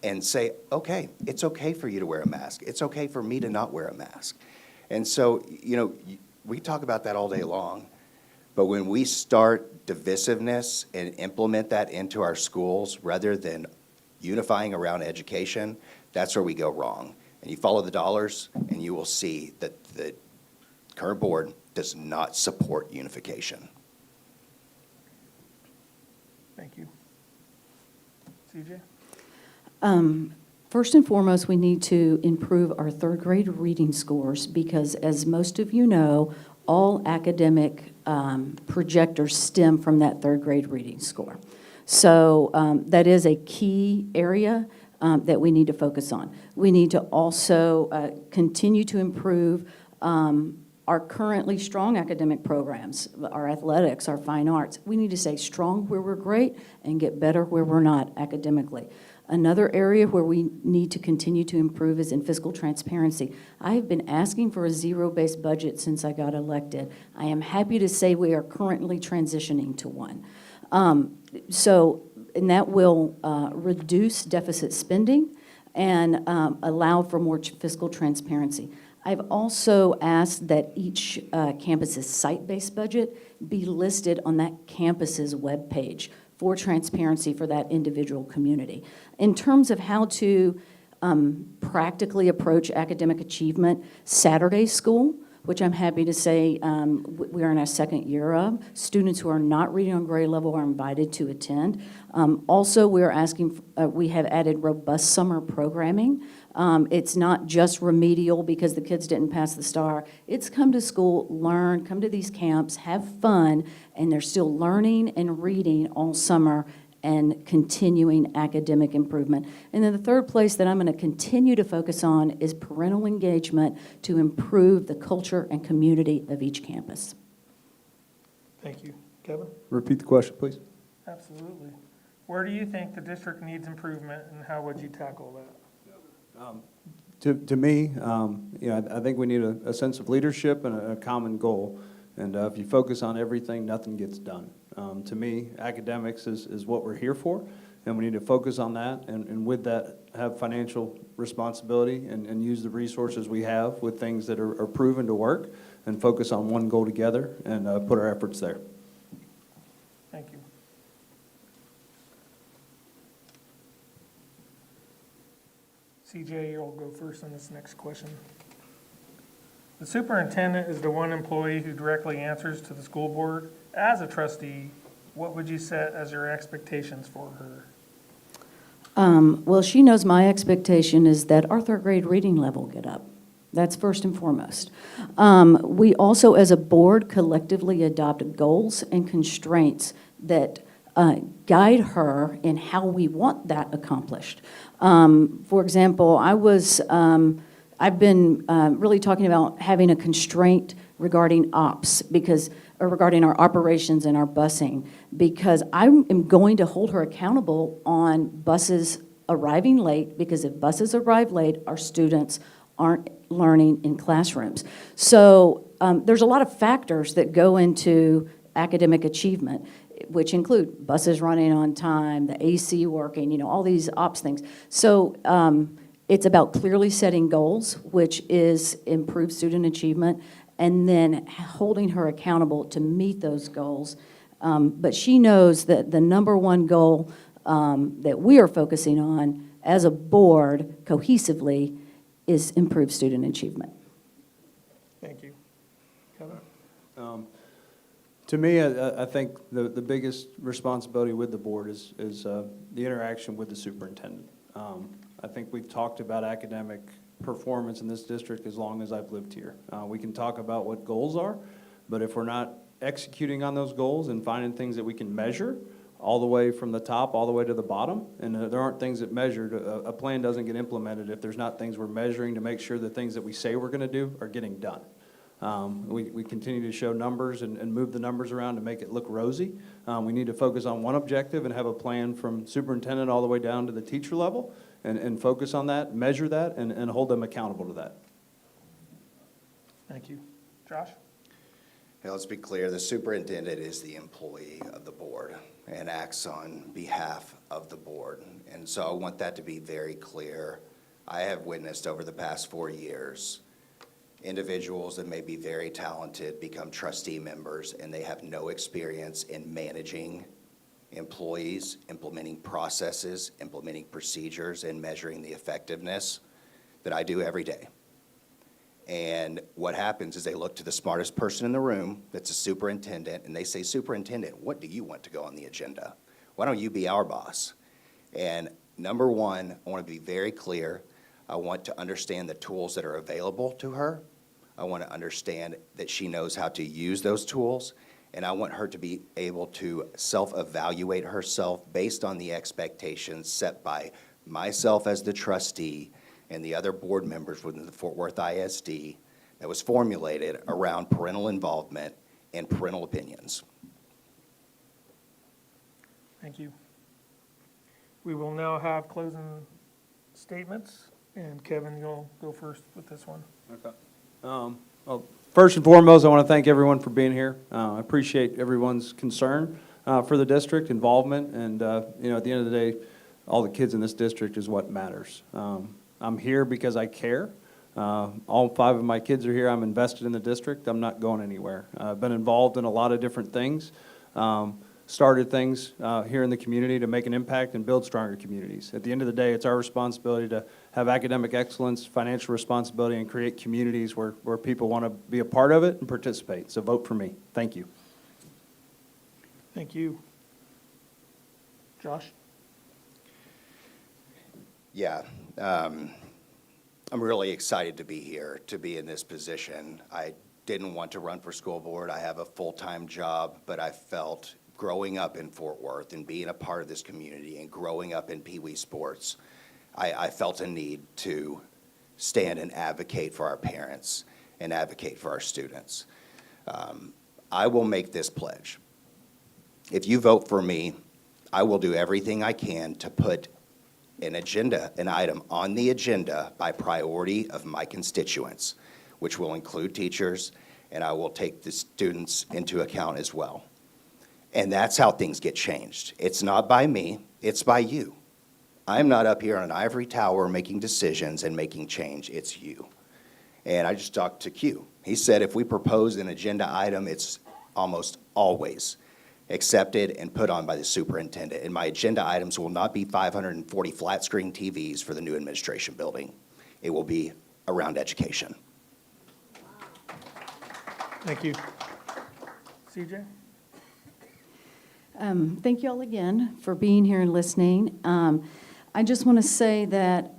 and say, okay, it's okay for you to wear a mask. It's okay for me to not wear a mask. And so, we talk about that all day long, but when we start divisiveness and implement that into our schools rather than unifying around education, that's where we go wrong. And you follow the dollars, and you will see that the current board does not support unification. Thank you. CJ? First and foremost, we need to improve our third grade reading scores because, as most of you know, all academic projectors stem from that third grade reading score. So that is a key area that we need to focus on. We need to also continue to improve our currently strong academic programs, our athletics, our fine arts. We need to stay strong where we're great and get better where we're not academically. Another area where we need to continue to improve is in fiscal transparency. I have been asking for a zero-based budget since I got elected. I am happy to say we are currently transitioning to one. And that will reduce deficit spending and allow for more fiscal transparency. I've also asked that each campus's site-based budget be listed on that campus's webpage for transparency for that individual community. In terms of how to practically approach academic achievement, Saturday school, which I'm happy to say we are in our second year of, students who are not reading on grade level are invited to attend. Also, we have added robust summer programming. It's not just remedial because the kids didn't pass the STAR. It's come to school, learn, come to these camps, have fun, and they're still learning and reading all summer and continuing academic improvement. And then the third place that I'm going to continue to focus on is parental engagement to improve the culture and community of each campus. Thank you. Kevin? Repeat the question, please. Absolutely. Where do you think the district needs improvement, and how would you tackle that? To me, I think we need a sense of leadership and a common goal. And if you focus on everything, nothing gets done. To me, academics is what we're here for, and we need to focus on that. And with that, have financial responsibility and use the resources we have with things that are proven to work, and focus on one goal together and put our efforts there. Thank you. CJ, you'll go first on this next question. The superintendent is the one employee who directly answers to the school board. As a trustee, what would you set as your expectations for her? Well, she knows my expectation is that our third grade reading level get up. That's first and foremost. We also, as a board, collectively adopt goals and constraints that guide her in how we want that accomplished. For example, I've been really talking about having a constraint regarding ops regarding our operations and our busing, because I am going to hold her accountable on buses arriving late, because if buses arrive late, our students aren't learning in classrooms. So there's a lot of factors that go into academic achievement, which include buses running on time, the AC working, all these ops things. So it's about clearly setting goals, which is improved student achievement, and then holding her accountable to meet those goals. But she knows that the number one goal that we are focusing on as a board cohesively is improved student achievement. Thank you. Kevin? To me, I think the biggest responsibility with the board is the interaction with the superintendent. I think we've talked about academic performance in this district as long as I've lived here. We can talk about what goals are, but if we're not executing on those goals and finding things that we can measure all the way from the top all the way to the bottom, and there aren't things that measured, a plan doesn't get implemented if there's not things we're measuring to make sure the things that we say we're going to do are getting done. We continue to show numbers and move the numbers around to make it look rosy. We need to focus on one objective and have a plan from superintendent all the way down to the teacher level, and focus on that, measure that, and hold them accountable to that. Thank you. Josh? Now, let's be clear, the superintendent is the employee of the board and acts on behalf of the board. And so I want that to be very clear. I have witnessed over the past 4 years individuals that may be very talented become trustee members, and they have no experience in managing employees, implementing processes, implementing procedures, and measuring the effectiveness that I do every day. And what happens is they look to the smartest person in the room, that's a superintendent, and they say, "Superintendent, what do you want to go on the agenda? Why don't you be our boss? And number one, I want to be very clear. I want to understand the tools that are available to her. I want to understand that she knows how to use those tools. And I want her to be able to self-evaluate herself based on the expectations set by myself as the trustee and the other board members within the Fort Worth ISD that was formulated around parental involvement and parental opinions. Thank you. We will now have closing statements, and Kevin, you'll go first with this one. Okay. Well, first and foremost, I want to thank everyone for being here. I appreciate everyone's concern for the district, involvement, and, at the end of the day, all the kids in this district is what matters. I'm here because I care. All 5 of my kids are here. I'm invested in the district. I'm not going anywhere. I've been involved in a lot of different things. Started things here in the community to make an impact and build stronger communities. At the end of the day, it's our responsibility to have academic excellence, financial responsibility, and create communities where people want to be a part of it and participate. So vote for me. Thank you. Thank you. Josh? Yeah, I'm really excited to be here, to be in this position. I didn't want to run for school board. I have a full-time job, but I felt growing up in Fort Worth and being a part of this community and growing up in Pee Wee sports, I felt a need to stand and advocate for our parents and advocate for our students. I will make this pledge. If you vote for me, I will do everything I can to put an item on the agenda by priority of my constituents, which will include teachers, and I will take the students into account as well. And that's how things get changed. It's not by me, it's by you. I'm not up here on an ivory tower making decisions and making change, it's you. And I just talked to Q. He said if we propose an agenda item, it's almost always accepted and put on by the superintendent. And my agenda items will not be 540 flat screen TVs for the new administration building. It will be around education. Thank you. CJ? Thank you all again for being here and listening. I just want to say that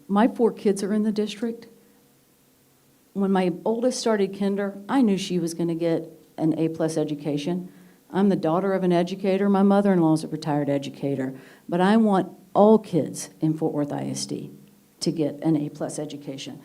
my 4 kids are in the district. When my oldest started kinder, I knew she was going to get an A+ education. I'm the daughter of an educator. My mother-in-law is a retired educator. But I want all kids in Fort Worth ISD to get an A+ education.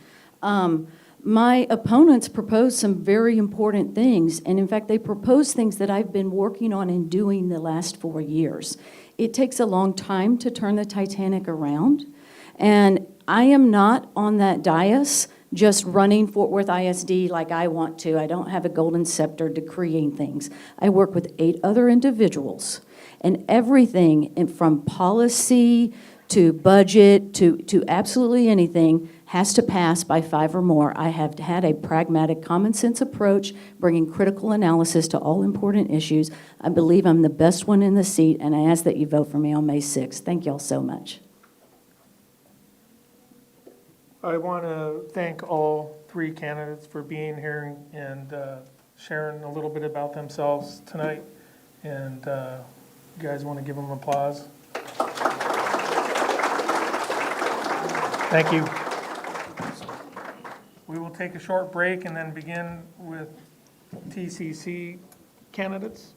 My opponents proposed some very important things, and in fact, they proposed things that I've been working on and doing the last 4 years. It takes a long time to turn the Titanic around, and I am not on that dais just running Fort Worth ISD like I want to. I don't have a golden scepter decreeing things. I work with 8 other individuals, and everything from policy to budget to absolutely anything has to pass by 5 or more. I have had a pragmatic, common sense approach, bringing critical analysis to all important issues. I believe I'm the best one in the seat, and I ask that you vote for me on May 6th. Thank you all so much. I want to thank all 3 candidates for being here and sharing a little bit about themselves tonight. And you guys want to give them applause? Thank you. We will take a short break and then begin with TCC candidates.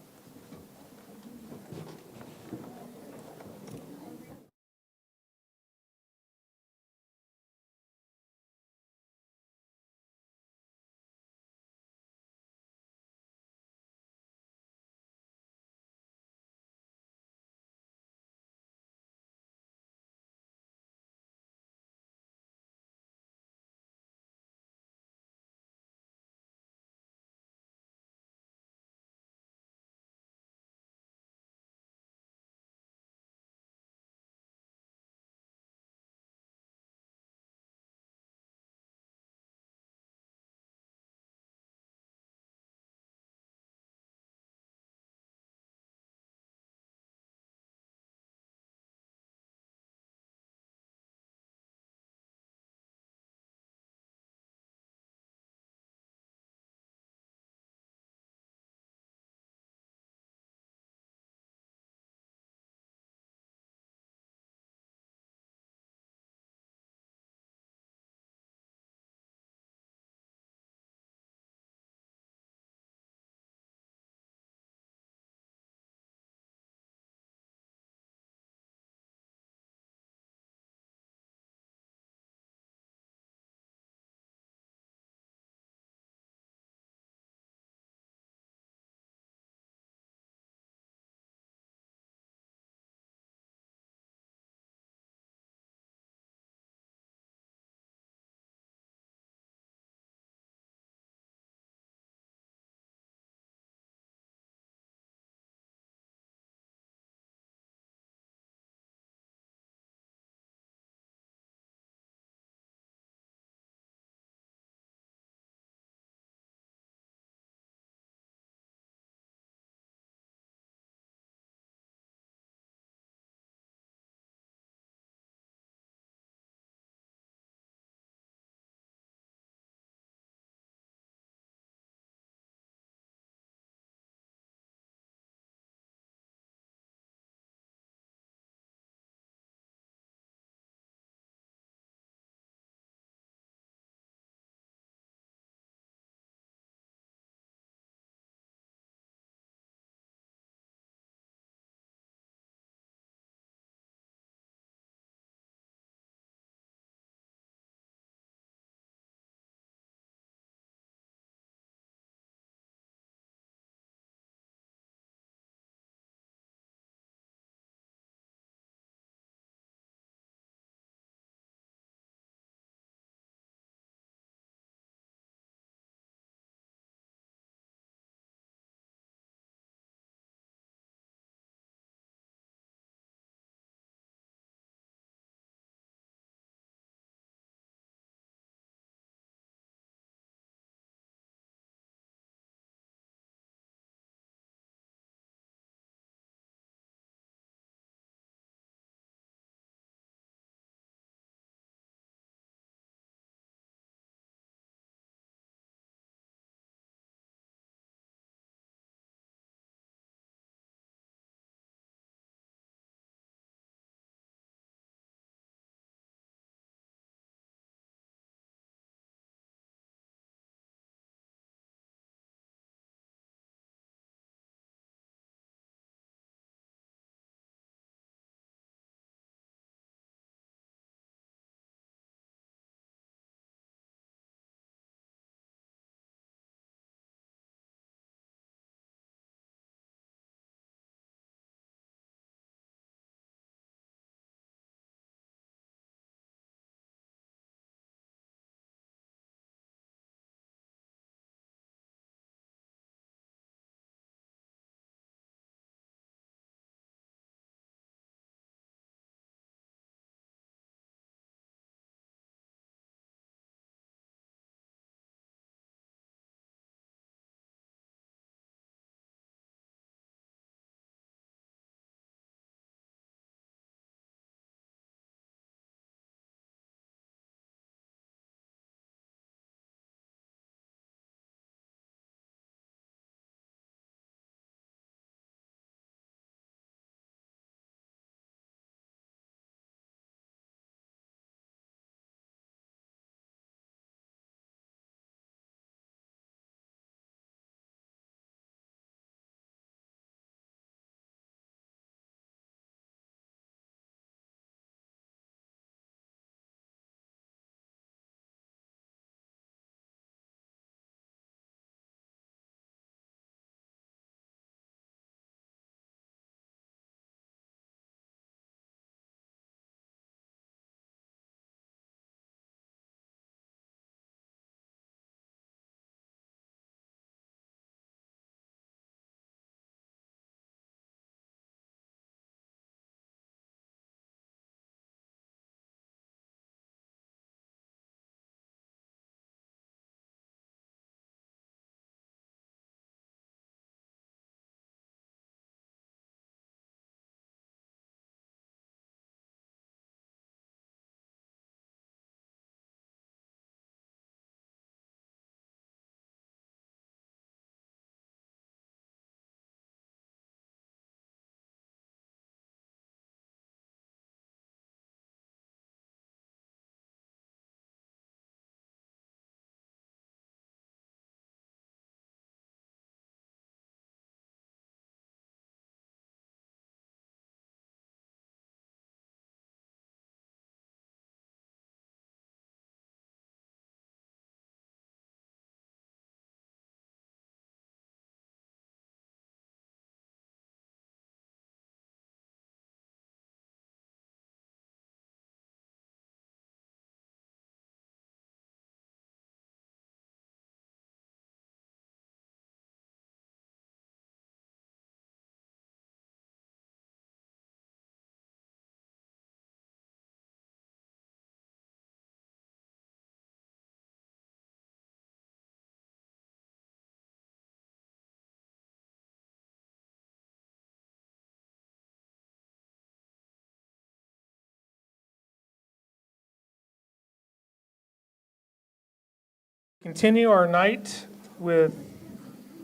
Continue our night with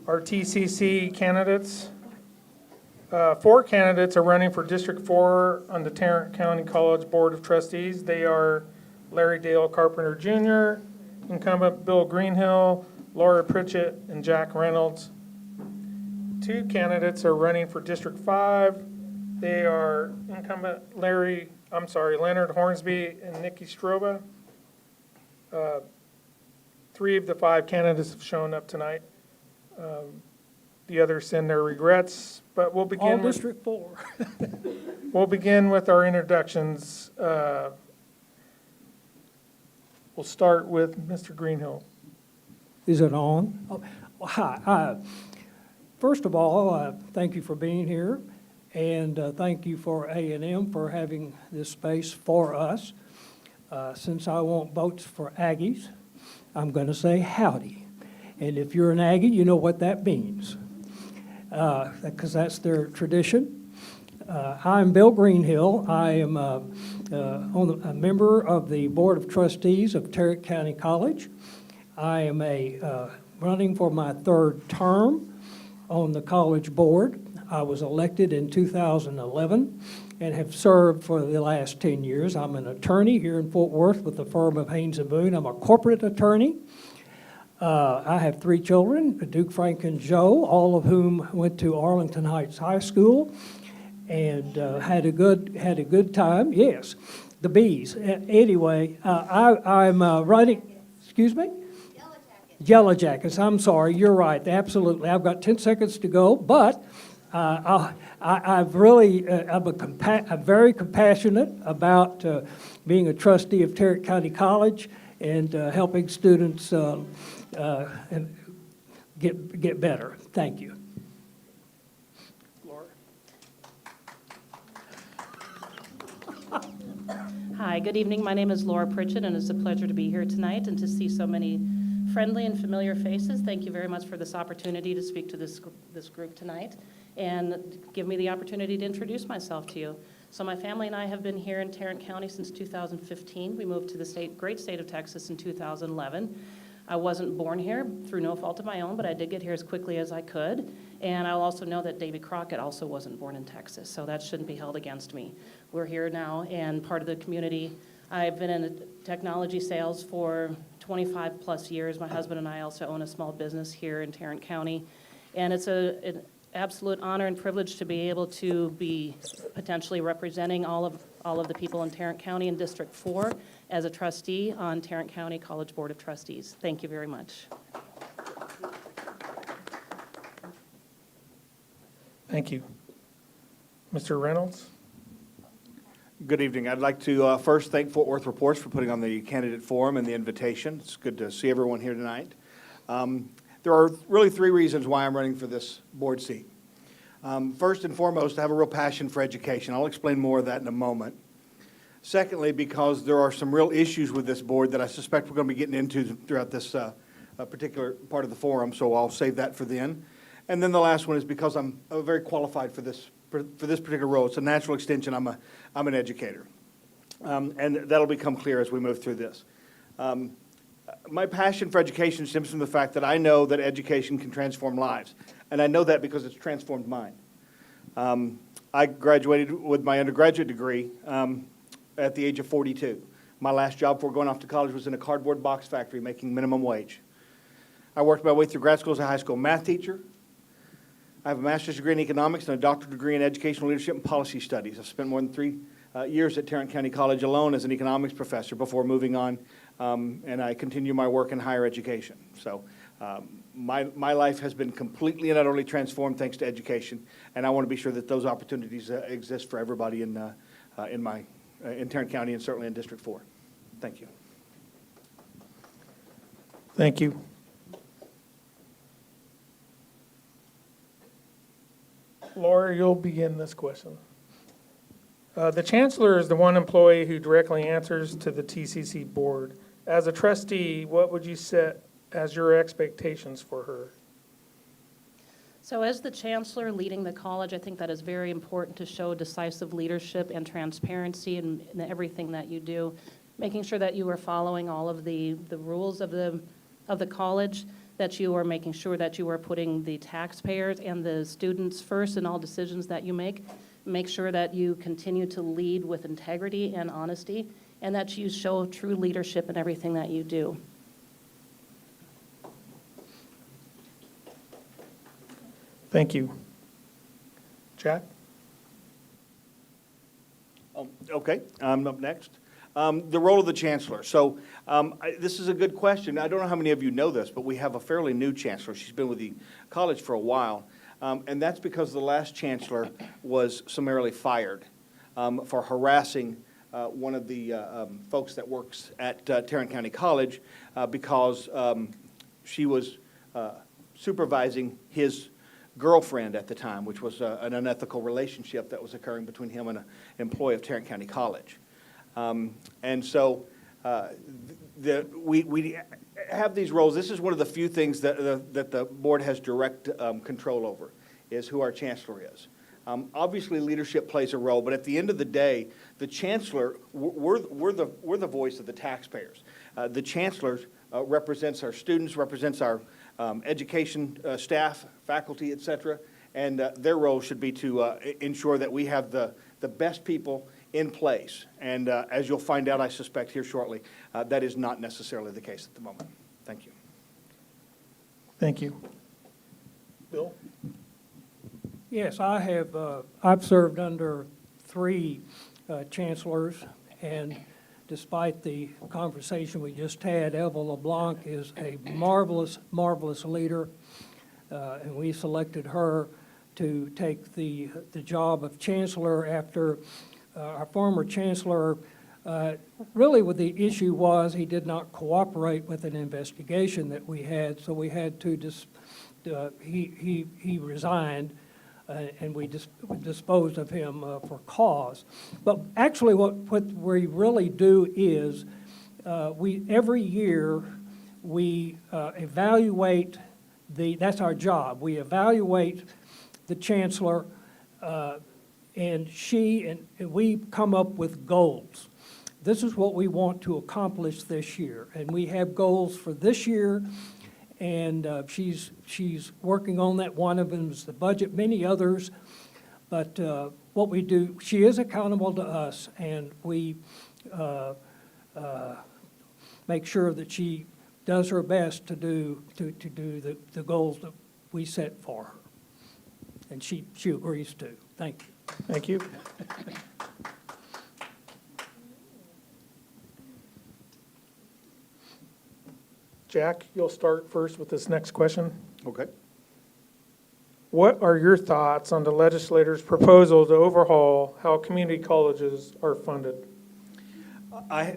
our TCC candidates. 4 candidates are running for District 4 on the Tarrant County College Board of Trustees. They are Larry Dale Carpenter Jr., incumbent Bill Greenhill, Laura Pritchett, and Jack Reynolds. 2 candidates are running for District 5. They are incumbent Leonard Hornsby and Nikki Stroba. 3 of the 5 candidates have shown up tonight. The others send their regrets, but we'll begin All with, District 4. we'll begin with our introductions. We'll start with Mr. Greenhill. Is it on? Oh, well, hi. First of all, thank you for being here, and thank you for A&M for having this space for us. Since I want votes for Aggies, I'm going to say howdy. And if you're an Aggie, you know what that means, because that's their tradition. I'm Bill Greenhill. I am a member of the Board of Trustees of Tarrant County College. I am running for my 3rd term on the college board. I was elected in 2011 and have served for the last 10 years. I'm an attorney here in Fort Worth with the firm of Haynes & Boone. I'm a corporate attorney. I have 3 children, Duke, Frank, and Joe, all of whom went to Arlington Heights High School and had a good time. Yes, the bees. Anyway, I'm running. Excuse me? Yellow Jackets. I'm sorry. You're right. Absolutely. I've got 10 seconds to go, but I'm very compassionate about being a trustee of Tarrant County College and helping students get better. Thank you. Laura. Hi, good evening. My name is Laura Pritchett, and it's a pleasure to be here tonight and to see so many friendly and familiar faces. Thank you very much for this opportunity to speak to this group tonight and give me the opportunity to introduce myself to you. So my family and I have been here in Tarrant County since 2015. We moved to the great state of Texas in 2011. I wasn't born here through no fault of my own, but I did get here as quickly as I could. And I'll also know that Davy Crockett also wasn't born in Texas, so that shouldn't be held against me. We're here now and part of the community. I've been in technology sales for 25 plus years. My husband and I also own a small business here in Tarrant County. And it's an absolute honor and privilege to be able to be potentially representing all of the people in Tarrant County in District 4 as a trustee on Tarrant County College Board of Trustees. Thank you very much. Thank you. Mr. Reynolds? Good evening. I'd like to first thank Fort Worth Reports for putting on the candidate forum and the invitation. It's good to see everyone here tonight. There are really 3 reasons why I'm running for this board seat. First and foremost, I have a real passion for education. I'll explain more of that in a moment. Secondly, because there are some real issues with this board that I suspect we're going to be getting into throughout this particular part of the forum, so I'll save that for then. And then the last one is because I'm very qualified for this particular role. It's a natural extension. I'm an educator. And that'll become clear as we move through this. My passion for education stems from the fact that I know that education can transform lives. And I know that because it's transformed mine. I graduated with my undergraduate degree at the age of 42. My last job before going off to college was in a cardboard box factory making minimum wage. I worked my way through grad school as a high school math teacher. I have a master's degree in economics and a doctorate degree in educational leadership and policy studies. I've spent more than 3 years at Tarrant County College alone as an economics professor before moving on, and I continue my work in higher education. So my life has been completely and utterly transformed thanks to education, and I want to be sure that those opportunities exist for everybody in Tarrant County and certainly in District 4. Thank you. Thank you. Laura, you'll begin this question. The chancellor is the one employee who directly answers to the TCC board. As a trustee, what would you set as your expectations for her? So as the chancellor leading the college, I think that is very important to show decisive leadership and transparency in everything that you do, making sure that you are following all of the rules of the of the college, that you are making sure that you are putting the taxpayers and the students first in all decisions that you make. Make sure that you continue to lead with integrity and honesty, and that you show true leadership in everything that you do. Thank you. Jack? Okay, I'm up next. The role of the chancellor. So this is a good question. I don't know how many of you know this, but we have a fairly new chancellor. She's been with the college for a while. And that's because the last chancellor was summarily fired for harassing one of the folks that works at Tarrant County College because she was supervising his girlfriend at the time, which was an unethical relationship that was occurring between him and an employee of Tarrant County College. And so we have these roles. This is one of the few things that the board has direct control over, is who our chancellor is. Obviously, leadership plays a role, but at the end of the day, the chancellor, we're the voice of the taxpayers. The chancellor represents our students, represents our education staff, faculty, et cetera, and their role should be to ensure that we have the best people in place. And as you'll find out, I suspect here shortly, that is not necessarily the case at the moment. Thank you. Thank you. Bill? Yes, I have, I've served under 3 chancellors, and despite the conversation we just had, Eva LeBlanc is a marvelous, marvelous leader, and we selected her to take the job of chancellor after our former chancellor, really what the issue was, he did not cooperate with an investigation that we had, so we had to he resigned, and we disposed of him for cause. But actually what we really do is every year we evaluate that's our job. We evaluate the chancellor, and we come up with goals. This is what we want to accomplish this year, and we have goals for this year, and she's working on that. One of them is the budget, many others, but what we do, she is accountable to us, and we make sure that she does her best to do the goals that we set for her, and she agrees to. Thank you. Thank you. Jack, you'll start first with this next question. Okay. What are your thoughts on the legislator's proposal to overhaul how community colleges are funded?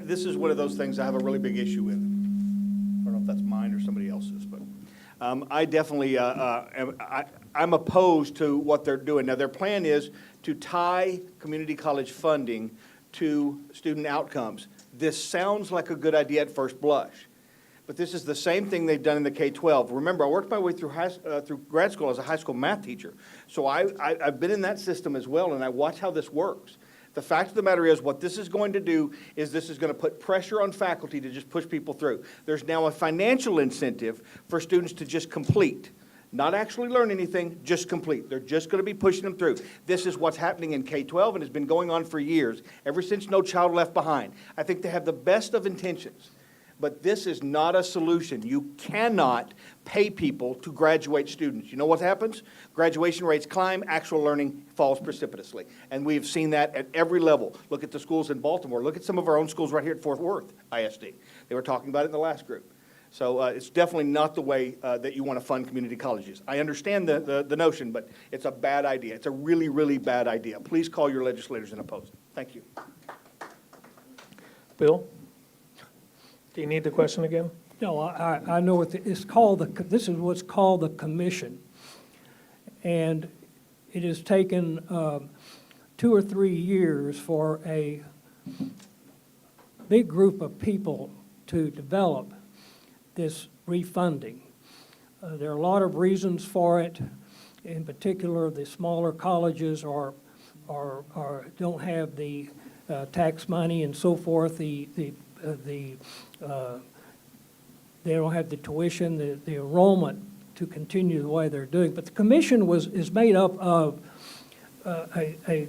This is one of those things I have a really big issue with. I don't know if that's mine or somebody else's, but I definitely, I'm opposed to what they're doing. Now, their plan is to tie community college funding to student outcomes. This sounds like a good idea at first blush, but this is the same thing they've done in the K-12. Remember, I worked my way through grad school as a high school math teacher, so I've been in that system as well, and I watch how this works. The fact of the matter is, what this is going to do is this is going to put pressure on faculty to just push people through. There's now a financial incentive for students to just complete. Not actually learn anything, just complete. They're just going to be pushing them through. This is what's happening in K-12 and has been going on for years, ever since No Child Left Behind. I think they have the best of intentions, but this is not a solution. You cannot pay people to graduate students. You know what happens? Graduation rates climb, actual learning falls precipitously. And we've seen that at every level. Look at the schools in Baltimore. Look at some of our own schools right here at Fort Worth ISD. They were talking about it in the last group. So it's definitely not the way that you want to fund community colleges. I understand the notion, but it's a bad idea. It's a really, really bad idea. Please call your legislators and oppose it. Thank you. Bill? Do you need the question again? No, I know what it's called. This is what's called the commission, and it has taken 2 or 3 years for a big group of people to develop this refunding. There are a lot of reasons for it. In particular, the smaller colleges don't have the tax money and so forth. They don't have the tuition, the enrollment to continue the way they're doing. But the commission is made up of a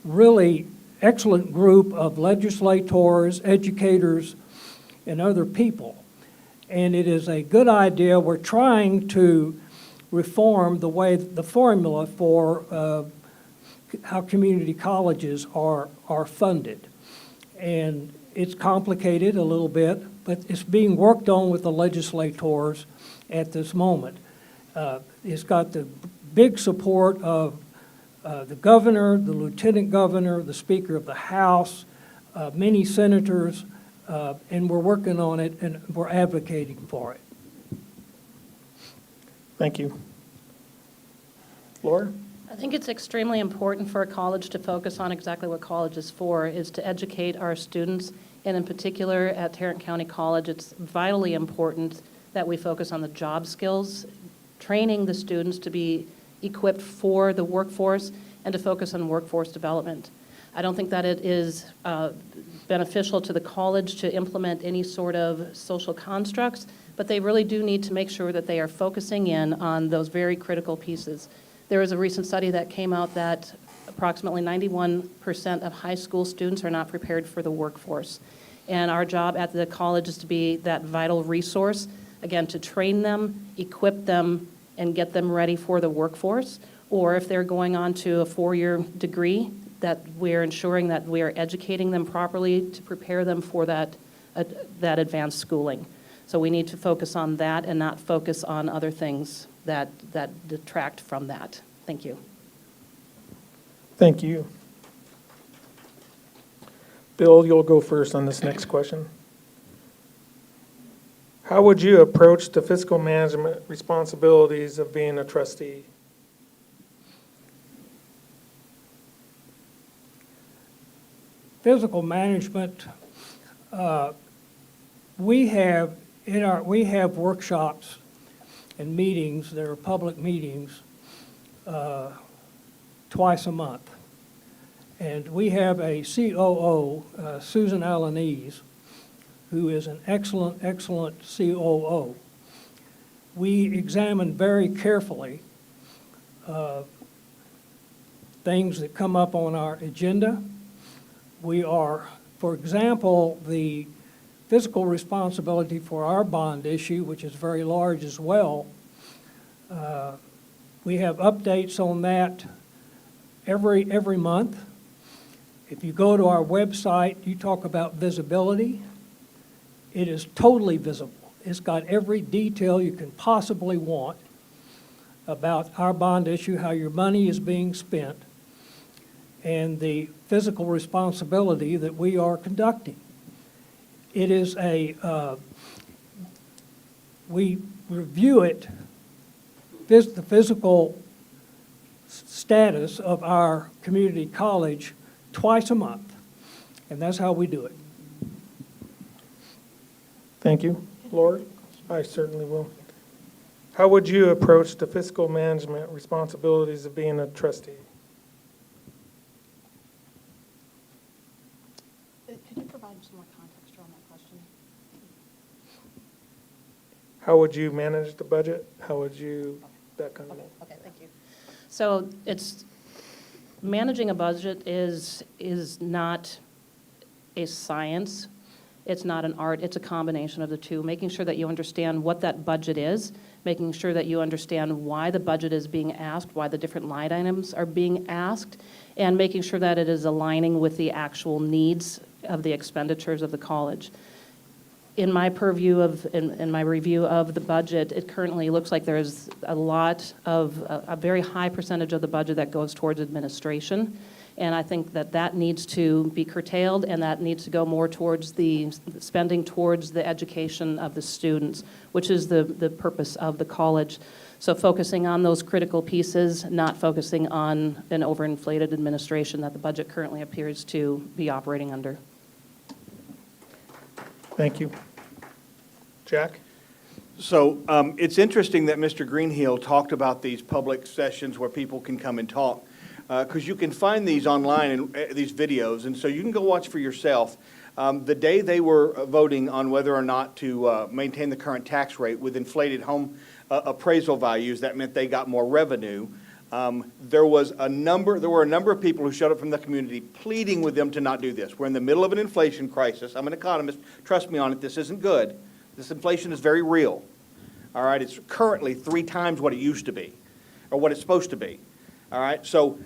really excellent group of legislators, educators, and other people. And it is a good idea. We're trying to reform the formula for how community colleges are funded. And it's complicated a little bit, but it's being worked on with the legislators at this moment. It's got the big support of the governor, the lieutenant governor, the speaker of the House, many senators, and we're working on it and we're advocating for it. Thank you. Laura? I think it's extremely important for a college to focus on exactly what college is for, is to educate our students. And in particular, at Tarrant County College, it's vitally important that we focus on the job skills, training the students to be equipped for the workforce and to focus on workforce development. I don't think that it is beneficial to the college to implement any sort of social constructs, but they really do need to make sure that they are focusing in on those very critical pieces. There was a recent study that came out that approximately 91% of high school students are not prepared for the workforce. And our job at the college is to be that vital resource, again, to train them, equip them, and get them ready for the workforce. Or if they're going on to a 4-year degree, that we're ensuring that we are educating them properly to prepare them for that advanced schooling. So we need to focus on that and not focus on other things that detract from that. Thank you. Thank you. Bill, you'll go first on this next question. How would you approach the fiscal management responsibilities of being a trustee? Physical management, we have workshops and meetings, there are public meetings, twice a month. And we have a COO, Susan Alanese, who is an excellent, excellent COO. We examine very carefully things that come up on our agenda. We are, for example, the fiscal responsibility for our bond issue, which is very large as well. We have updates on that every month. If you go to our website, you talk about visibility. It is totally visible. It's got every detail you can possibly want about our bond issue, how your money is being spent, and the fiscal responsibility that we are conducting. It is we review it, the physical status of our community college twice a month, and that's how we do it. Thank you. Laura? I certainly will. How would you approach the fiscal management responsibilities of being a trustee? Could you provide some more context around that question? How would you manage the budget? How would you, that kind of thing? Okay, thank you. So it's, managing a budget is not a science. It's not an art. It's a combination of the two, making sure that you understand what that budget is, making sure that you understand why the budget is being asked, why the different line items are being asked, and making sure that it is aligning with the actual needs of the expenditures of the college. In my purview of, in my review of the budget, it currently looks like there's a very high percentage of the budget that goes towards administration. And I think that needs to be curtailed, and that needs to go more towards the spending towards the education of the students, which is the purpose of the college. So focusing on those critical pieces, not focusing on an overinflated administration that the budget currently appears to be operating under. Thank you. Jack? So it's interesting that Mr. Greenhill talked about these public sessions where people can come and talk, because you can find these online, and these videos, and so you can go watch for yourself. The day they were voting on whether or not to maintain the current tax rate with inflated home appraisal values, that meant they got more revenue. There were a number of people who showed up from the community pleading with them to not do this. We're in the middle of an inflation crisis. I'm an economist. Trust me on it. This isn't good. This inflation is very real. All right. It's currently 3 times what it used to be, or what it's supposed to be. All right. So,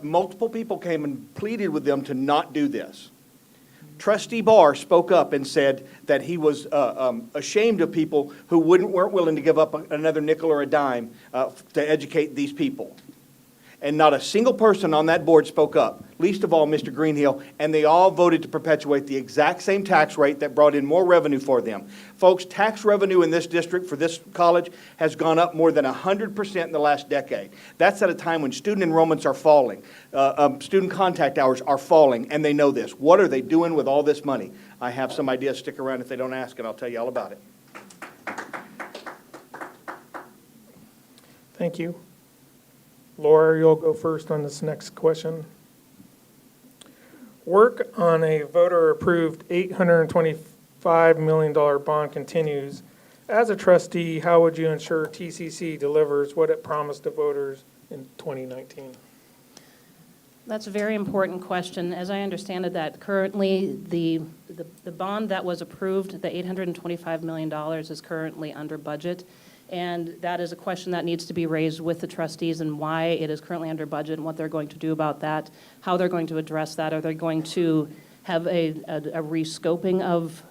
multiple people came and pleaded with them to not do this. Trustee Barr spoke up and said that he was ashamed of people who weren't willing to give up another nickel or a dime to educate these people. And not a single person on that board spoke up, least of all Mr. Greenhill, and they all voted to perpetuate the exact same tax rate that brought in more revenue for them. Folks, tax revenue in this district for this college has gone up more than 100% in the last decade. That's at a time when student enrollments are falling, student contact hours are falling, and they know this. What are they doing with all this money? I have some ideas. Stick around if they don't ask, and I'll tell you all about it. Thank you. Laura, you'll go first on this next question. Work on a voter-approved $825 million bond continues. As a trustee, how would you ensure TCC delivers what it promised to voters in 2019? That's a very important question. As I understand it, that currently the bond that was approved, the $825 million, is currently under budget. And that is a question that needs to be raised with the trustees and why it is currently under budget and what they're going to do about that, how they're going to address that. Are they going to have a rescoping of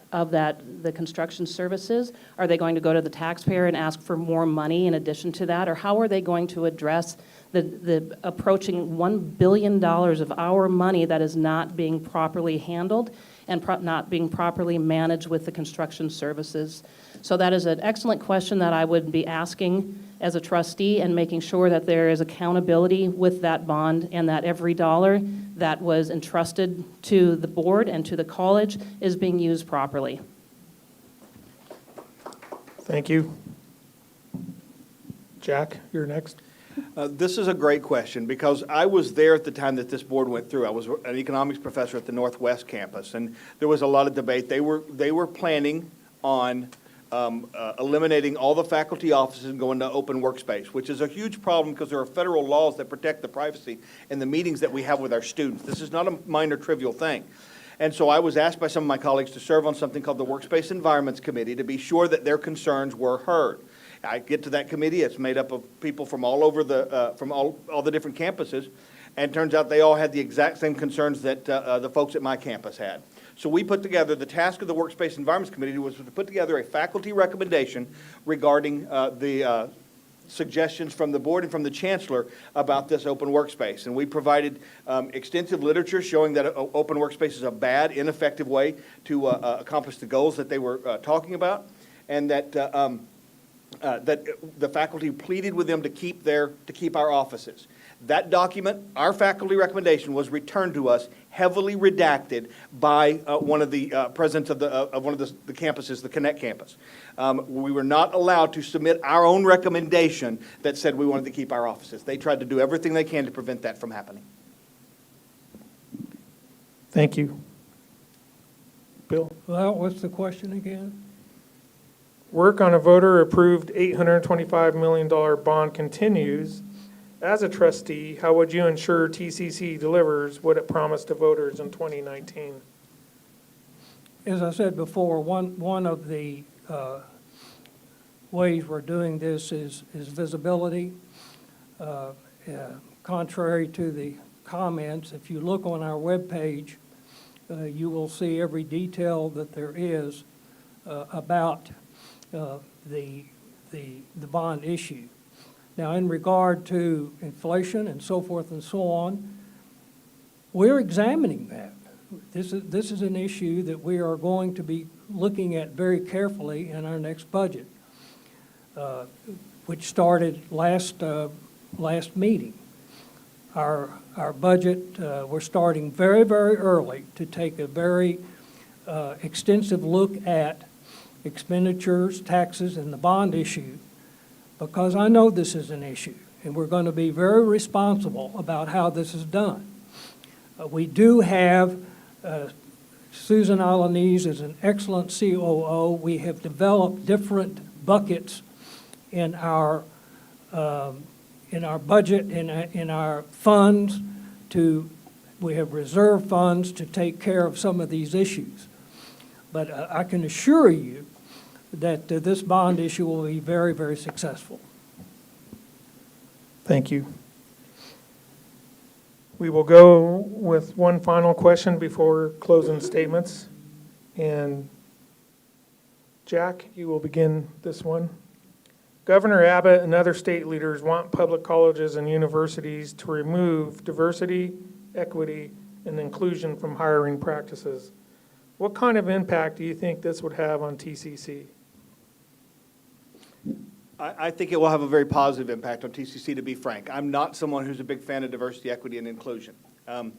the construction services? Are they going to go to the taxpayer and ask for more money in addition to that? Or how are they going to address the approaching $1 billion of our money that is not being properly handled and not being properly managed with the construction services? So that is an excellent question that I would be asking as a trustee and making sure that there is accountability with that bond and that every dollar that was entrusted to the board and to the college is being used properly. Thank you. Jack, you're next. This is a great question because I was there at the time that this board went through. I was an economics professor at the Northwest campus, and there was a lot of debate. They were planning on eliminating all the faculty offices and going to open workspace, which is a huge problem because there are federal laws that protect the privacy in the meetings that we have with our students. This is not a minor, trivial thing. And so I was asked by some of my colleagues to serve on something called the Workspace Environments Committee to be sure that their concerns were heard. I get to that committee. It's made up of people from all over from all the different campuses, and it turns out they all had the exact same concerns that the folks at my campus had. So we put together, the task of the Workspace Environments Committee was to put together a faculty recommendation regarding the suggestions from the board and from the chancellor about this open workspace. And we provided extensive literature showing that open workspace is a bad, ineffective way to accomplish the goals that they were talking about, and that that the faculty pleaded with them to keep our offices. That document, our faculty recommendation, was returned to us heavily redacted by one of the presidents of one of the campuses, the Connect campus. We were not allowed to submit our own recommendation that said we wanted to keep our offices. They tried to do everything they can to prevent that from happening. Thank you. Bill? Well, what's the question again? Work on a voter-approved $825 million bond continues. As a trustee, how would you ensure TCC delivers what it promised to voters in 2019? As I said before, one of the ways we're doing this is visibility. Contrary to the comments, if you look on our webpage, you will see every detail that there is about the bond issue. Now, in regard to inflation and so forth and so on, we're examining that. This is an issue that we are going to be looking at very carefully in our next budget, which started last meeting. Our budget, we're starting very, very early to take a very extensive look at expenditures, taxes, and the bond issue, because I know this is an issue, and we're going to be very responsible about how this is done. We do have Susan Alanese is an excellent COO. We have developed different buckets in our budget, in our funds we have reserve funds to take care of some of these issues. But I can assure you that this bond issue will be very, very successful. Thank you. We will go with one final question before closing statements. And Jack, you will begin this one. Governor Abbott and other state leaders want public colleges and universities to remove diversity, equity, and inclusion from hiring practices. What kind of impact do you think this would have on TCC? I think it will have a very positive impact on TCC, to be frank. I'm not someone who's a big fan of diversity, equity, and inclusion. To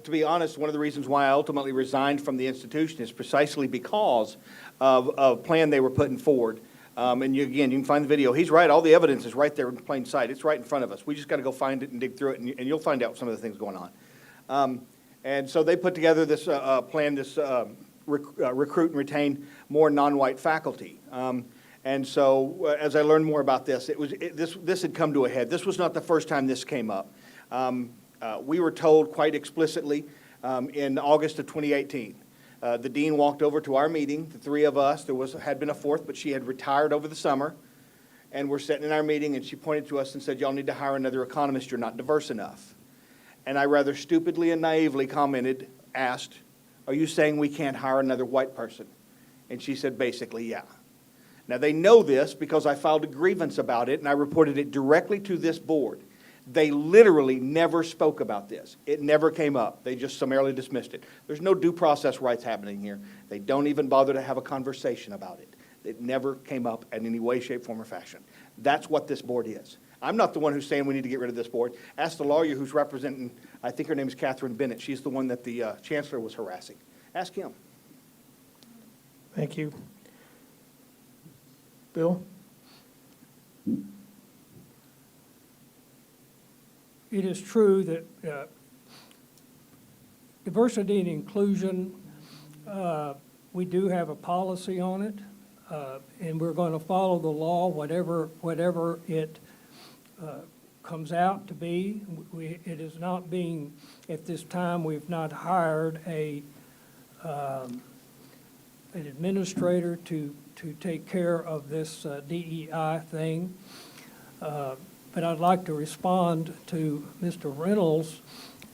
be honest, one of the reasons why I ultimately resigned from the institution is precisely because of a plan they were putting forward. And again, you can find the video. He's right. All the evidence is right there in plain sight. It's right in front of us. We just got to go find it and dig through it, and you'll find out some of the things going on. And so they put together this plan, this recruit and retain more non-white faculty. And so as I learned more about this, this had come to a head. This was not the first time this came up. We were told quite explicitly in August of 2018. The dean walked over to our meeting, the three of us. There had been a fourth, but she had retired over the summer. And we're sitting in our meeting, and she pointed to us and said, "Y'all need to hire another economist. You're not diverse enough." And I rather stupidly and naively asked, "Are you saying we can't hire another white person?" And she said, basically, yeah. Now, they know this because I filed a grievance about it, and I reported it directly to this board. They literally never spoke about this. It never came up. They just summarily dismissed it. There's no due process rights happening here. They don't even bother to have a conversation about it. It never came up in any way, shape, form, or fashion. That's what this board is. I'm not the one who's saying we need to get rid of this board. Ask the lawyer who's representing, I think her name is Catherine Bennett. She's the one that the chancellor was harassing. Ask him. Thank you. Bill? It is true that diversity and inclusion, we do have a policy on it, and we're going to follow the law, whatever it comes out to be. It is not being, at this time, we've not hired an administrator to take care of this DEI thing. But I'd like to respond to Mr. Reynolds.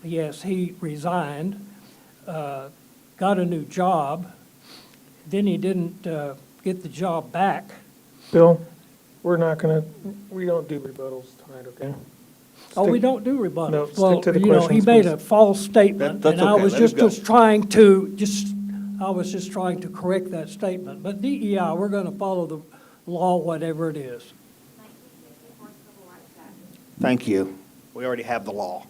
Yes, he resigned, got a new job, then he didn't get the job back. Bill, we don't do rebuttals tonight, okay? Oh, we don't do rebuttals? No, stick Well, to the you know, he questions, made please. a false statement, That's and I okay. was Let it just go. trying to correct that statement. But DEI, we're going to follow the law, whatever it is. Thank you. We already have the law.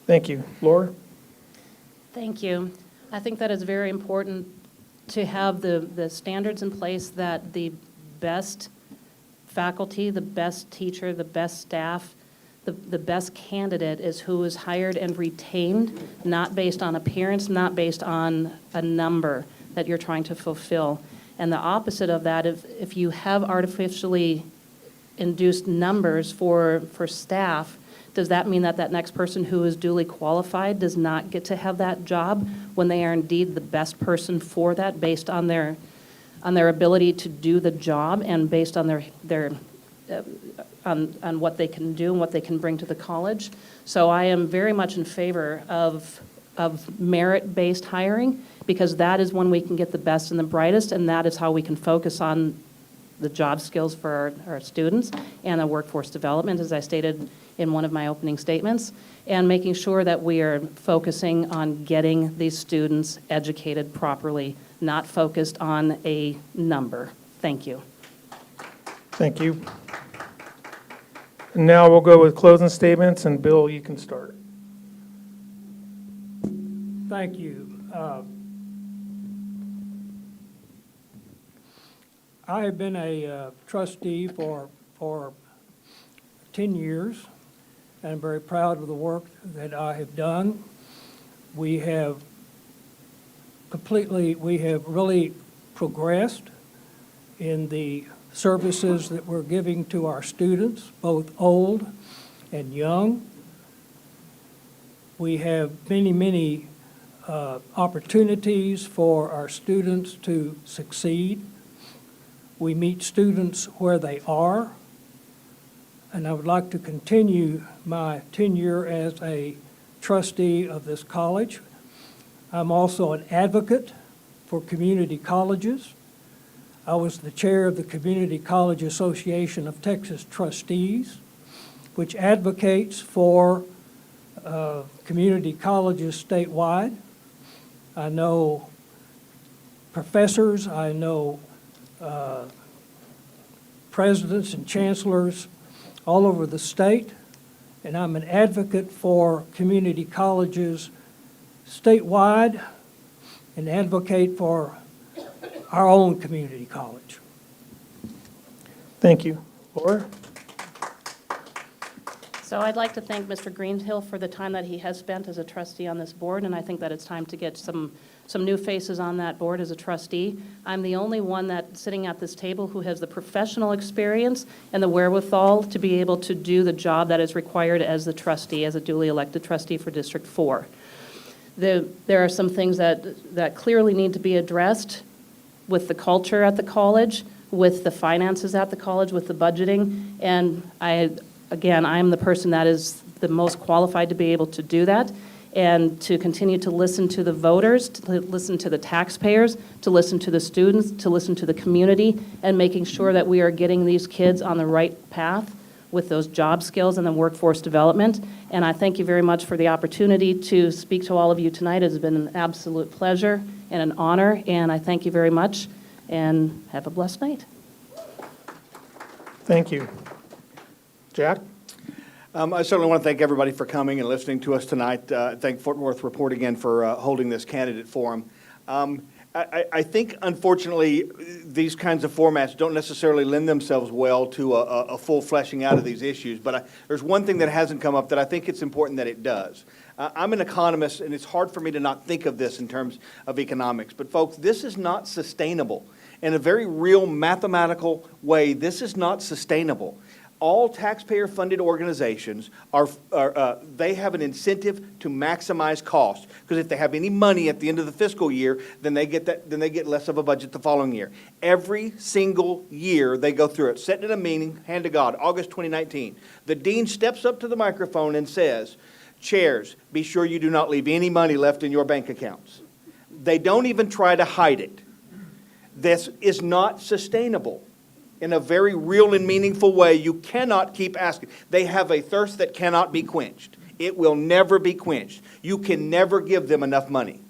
Thank you. Laura? Thank you. I think that is very important to have the standards in place that the best faculty, the best teacher, the best staff, the best candidate is who is hired and retained, not based on appearance, not based on a number that you're trying to fulfill. And the opposite of that, if you have artificially induced numbers for staff, does that mean that next person who is duly qualified does not get to have that job when they are indeed the best person for that based on their ability to do the job and based on on what they can do and what they can bring to the college? So I am very much in favor of merit-based hiring, because that is when we can get the best and the brightest, and that is how we can focus on the job skills for our students and the workforce development, as I stated in one of my opening statements, and making sure that we are focusing on getting these students educated properly, not focused on a number. Thank you. Thank you. And now we'll go with closing statements, and Bill, you can start. Thank you. I have been a trustee for 10 years, and I'm very proud of the work that I have done. We have we have really progressed in the services that we're giving to our students, both old and young. We have many opportunities for our students to succeed. We meet students where they are, and I would like to continue my tenure as a trustee of this college. I'm also an advocate for community colleges. I was the chair of the Community College Association of Texas Trustees, which advocates for community colleges statewide. I know professors, I know presidents and chancellors all over the state, and I'm an advocate for community colleges statewide and advocate for our own community college. Thank you. Laura? So I'd like to thank Mr. Greenhill for the time that he has spent as a trustee on this board, and I think that it's time to get some new faces on that board as a trustee. I'm the only one that sitting at this table who has the professional experience and the wherewithal to be able to do the job that is required as the trustee, as a duly elected trustee for District 4. There are some things that clearly need to be addressed with the culture at the college, with the finances at the college, with the budgeting, and I am the person that is the most qualified to be able to do that, and to continue to listen to the voters, to listen to the taxpayers, to listen to the students, to listen to the community, and making sure that we are getting these kids on the right path with those job skills and the workforce development. And I thank you very much for the opportunity to speak to all of you tonight. It has been an absolute pleasure and an honor, and I thank you very much, and have a blessed night. Thank you. Jack? I certainly want to thank everybody for coming and listening to us tonight. Thank Fort Worth Report again for holding this candidate forum. I think, unfortunately, these kinds of formats don't necessarily lend themselves well to a full fleshing out of these issues. But there's one thing that hasn't come up that I think it's important that it does. I'm an economist, and it's hard for me to not think of this in terms of economics. But, folks, this is not sustainable. In a very real mathematical way, this is not sustainable. All taxpayer-funded organizations they have an incentive to maximize cost, because if they have any money at the end of the fiscal year, then they get less of a budget the following year. Every single year they go through it. Sitting in a meeting, hand to God, August 2019, the dean steps up to the microphone and says, "Chairs, be sure you do not leave any money left in your bank accounts." They don't even try to hide it. This is not sustainable. In a very real and meaningful way, you cannot keep asking. They have a thirst that cannot be quenched. It will never be quenched. You can never give them enough money,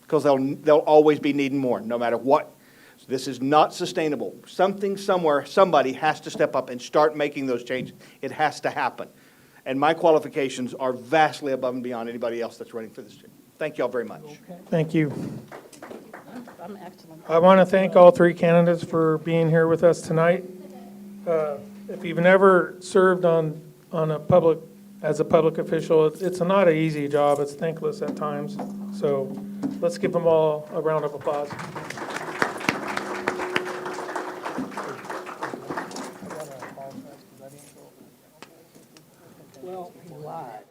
because they'll always be needing more, no matter what. So this is not sustainable. Something, somewhere, somebody has to step up and start making those changes. It has to happen. And my qualifications are vastly above and beyond anybody else that's running for this job. Thank you all very much. Thank you. I'm excellent. I want to thank all three candidates for being here with us tonight. If you've never served as a public official, it's not an easy job. It's thankless at times. So let's give them all a round of applause. Well, he lied.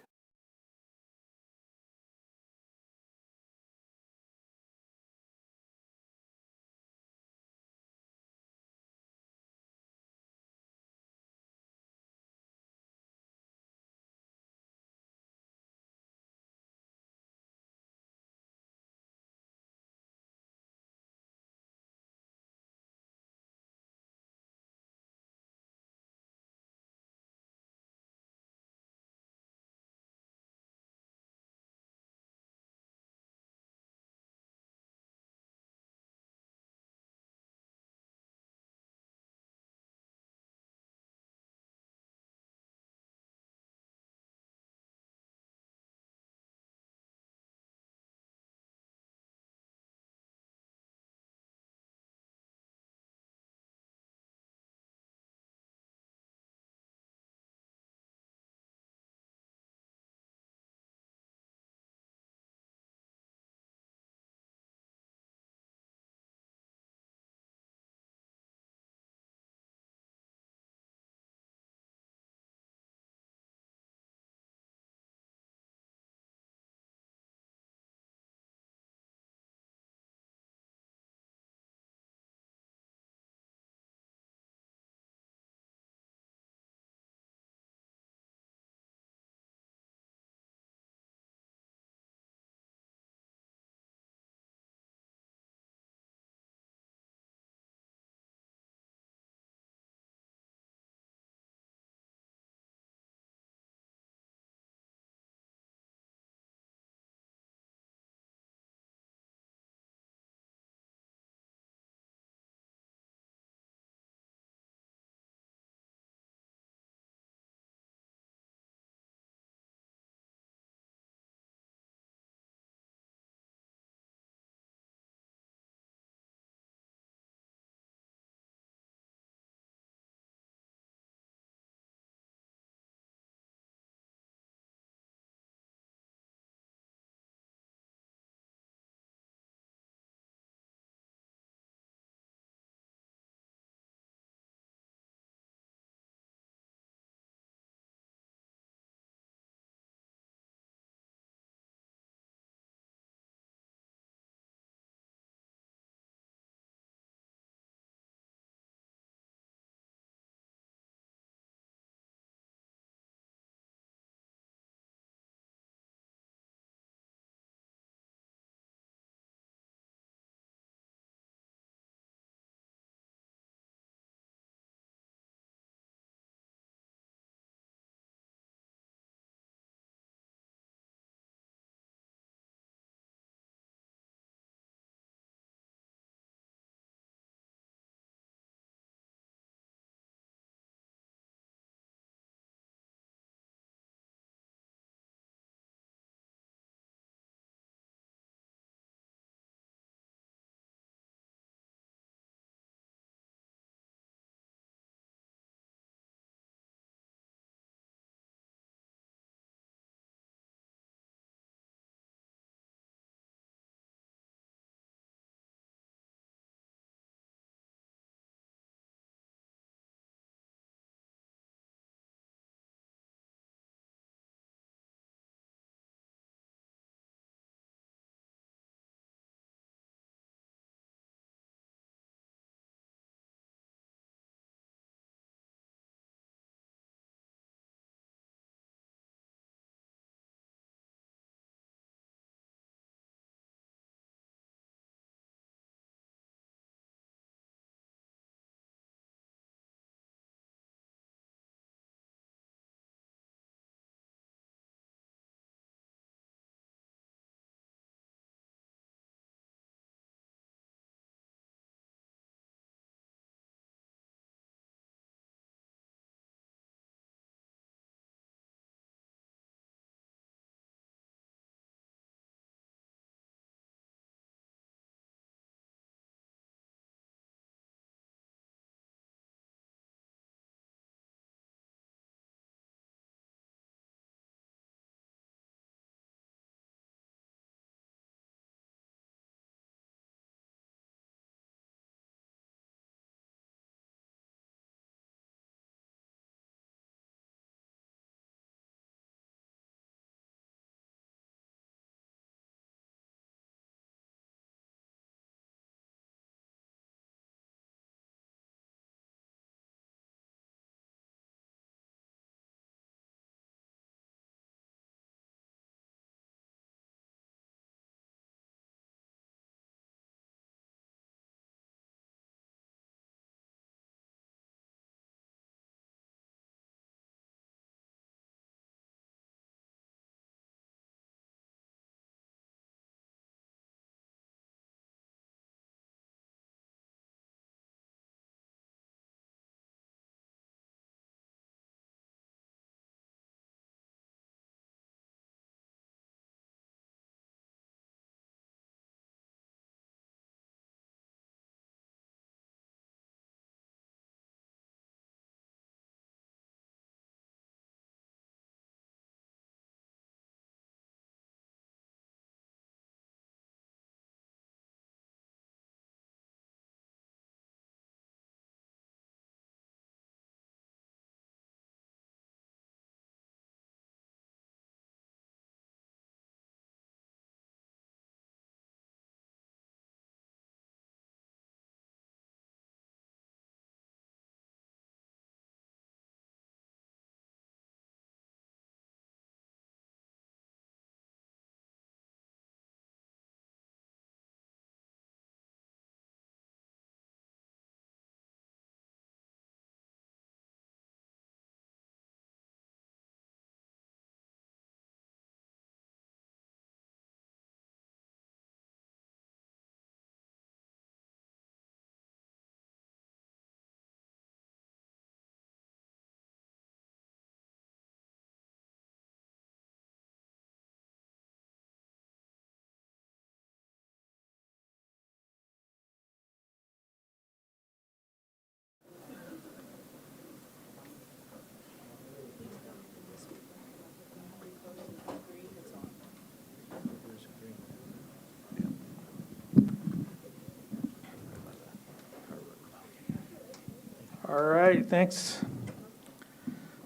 right, thanks.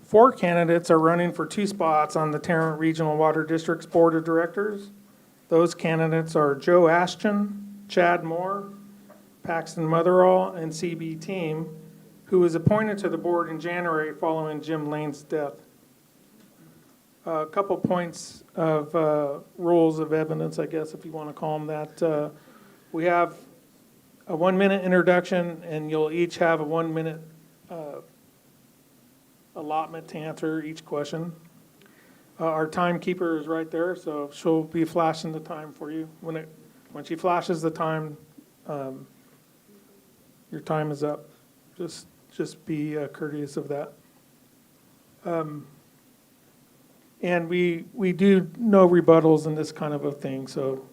4 candidates are running for 2 spots on the Tarrant Regional Water District's Board of Directors. Those candidates are Joe Ashton, Chad Moore, Paxton Motherall, and CB Team, who was appointed to the board in January following Jim Lane's death. A couple points of rules of evidence, I guess, if you want to call them that. We have a 1-minute introduction, and you'll each have a 1-minute allotment to answer each question. Our timekeeper is right there, so she'll be flashing the time for you. When she flashes the time, your time is up. Just be courteous of that. And we do no rebuttals in this kind of a thing, so.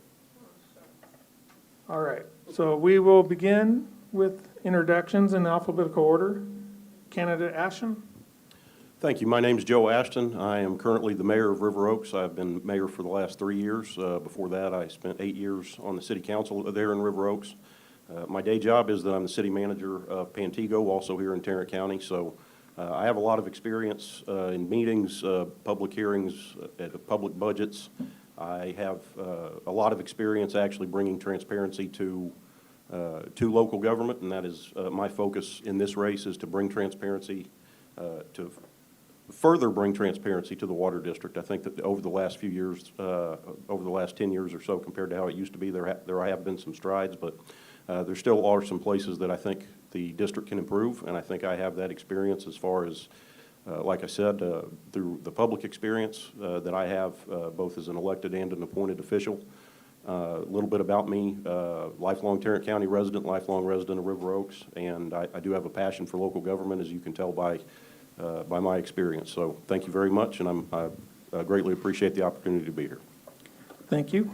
All right, so we will begin with introductions in alphabetical order. Candidate Ashton. Thank you. My name is Joe Ashton. I am currently the mayor of River Oaks. I've been mayor for the last 3 years. Before that, I spent 8 years on the city council there in River Oaks. My day job is that I'm the city manager of Pantego, also here in Tarrant County. So I have a lot of experience in meetings, public hearings, public budgets. I have a lot of experience actually bringing transparency to local government, and that is my focus in this race is to bring transparency to further bring transparency to the water district. I think that over the last few years, over the last 10 years or so, compared to how it used to be, there have been some strides, but there still are some places that I think the district can improve, and I think I have that experience as far as, like I said, through the public experience that I have, both as an elected and an appointed official. A little bit about me, lifelong Tarrant County resident, lifelong resident of River Oaks, and I do have a passion for local government, as you can tell by my experience. So thank you very much, and I greatly appreciate the opportunity to be here. Thank you.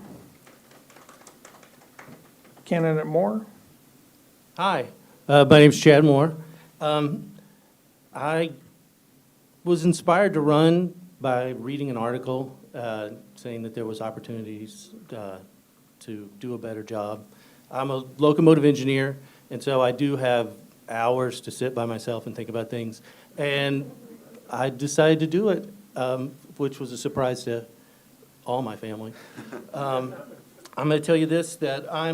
Candidate Moore. Hi, my name's Chad Moore. I was inspired to run by reading an article saying that there was opportunities to do a better job. I'm a locomotive engineer, and so I do have hours to sit by myself and think about things. And I decided to do it, which was a surprise to all my family. I'm going to tell you this, that I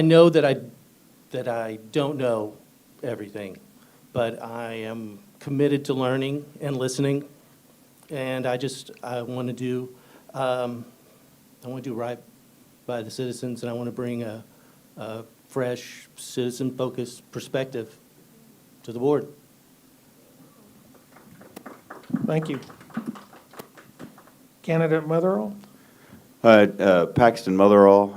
know that I don't know everything, but I am committed to learning and listening, and I want to do right by the citizens, and I want to bring a fresh, citizen-focused perspective to the board. Thank you. Candidate Motherall. Paxton Motherall,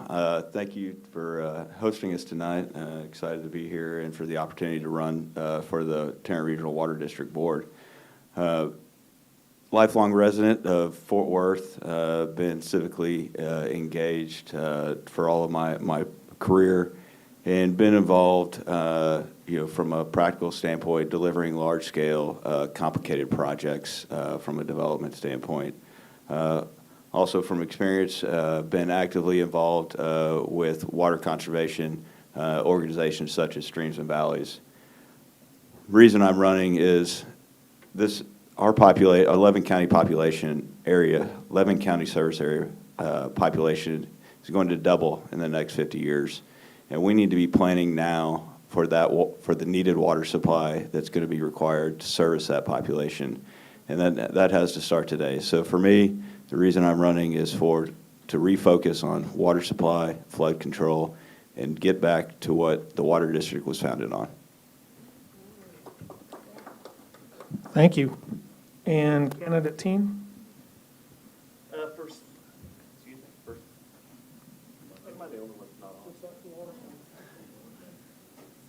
thank you for hosting us tonight. Excited to be here and for the opportunity to run for the Tarrant Regional Water District Board. Lifelong resident of Fort Worth, been civically engaged for all of my career, and been involved, from a practical standpoint, delivering large-scale, complicated projects from a development standpoint. Also from experience, been actively involved with water conservation organizations such as Streams and Valleys. Reason I'm running is our 11 county population area, 11 county service area population is going to double in the next 50 years. And we need to be planning now for the needed water supply that's going to be required to service that population. And that has to start today. So for me, the reason I'm running is to refocus on water supply, flood control, and get back to what the water district was founded on. Thank you. And candidate team. First. Am I the only one that's not on?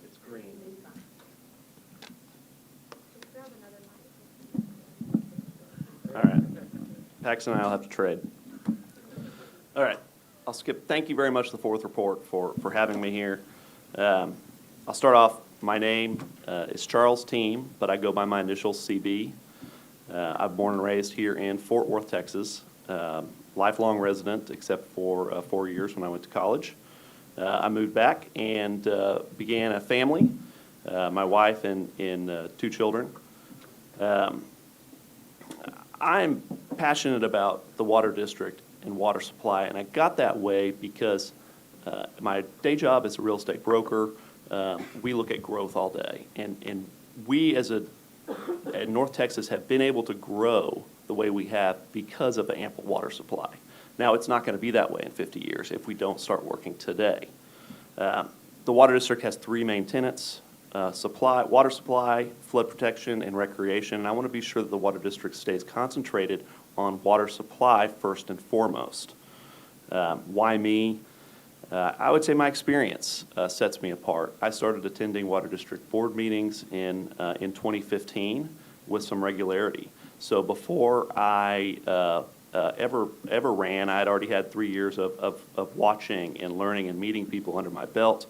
It's green. All right. Paxton and I will have to trade. All right. I'll skip. Thank you very much to the Fourth Report for having me here. I'll start off. My name is Charles Team, but I go by my initials, CB. I'm born and raised here in Fort Worth, Texas. Lifelong resident, except for 4 years when I went to college. I moved back and began a family my wife and 2 children. I'm passionate about the water district and water supply, and I got that way because my day job as a real estate broker, we look at growth all day. And we at North Texas have been able to grow the way we have because of the ample water supply. Now, it's not going to be that way in 50 years if we don't start working today. The water district has 3 main tenants: water supply, flood protection, and recreation. And I want to be sure that the water district stays concentrated on water supply first and foremost. Why me? I would say my experience sets me apart. I started attending water district board meetings in 2015 with some regularity. So before I ever ran, I had already had 3 years of watching and learning and meeting people under my belt.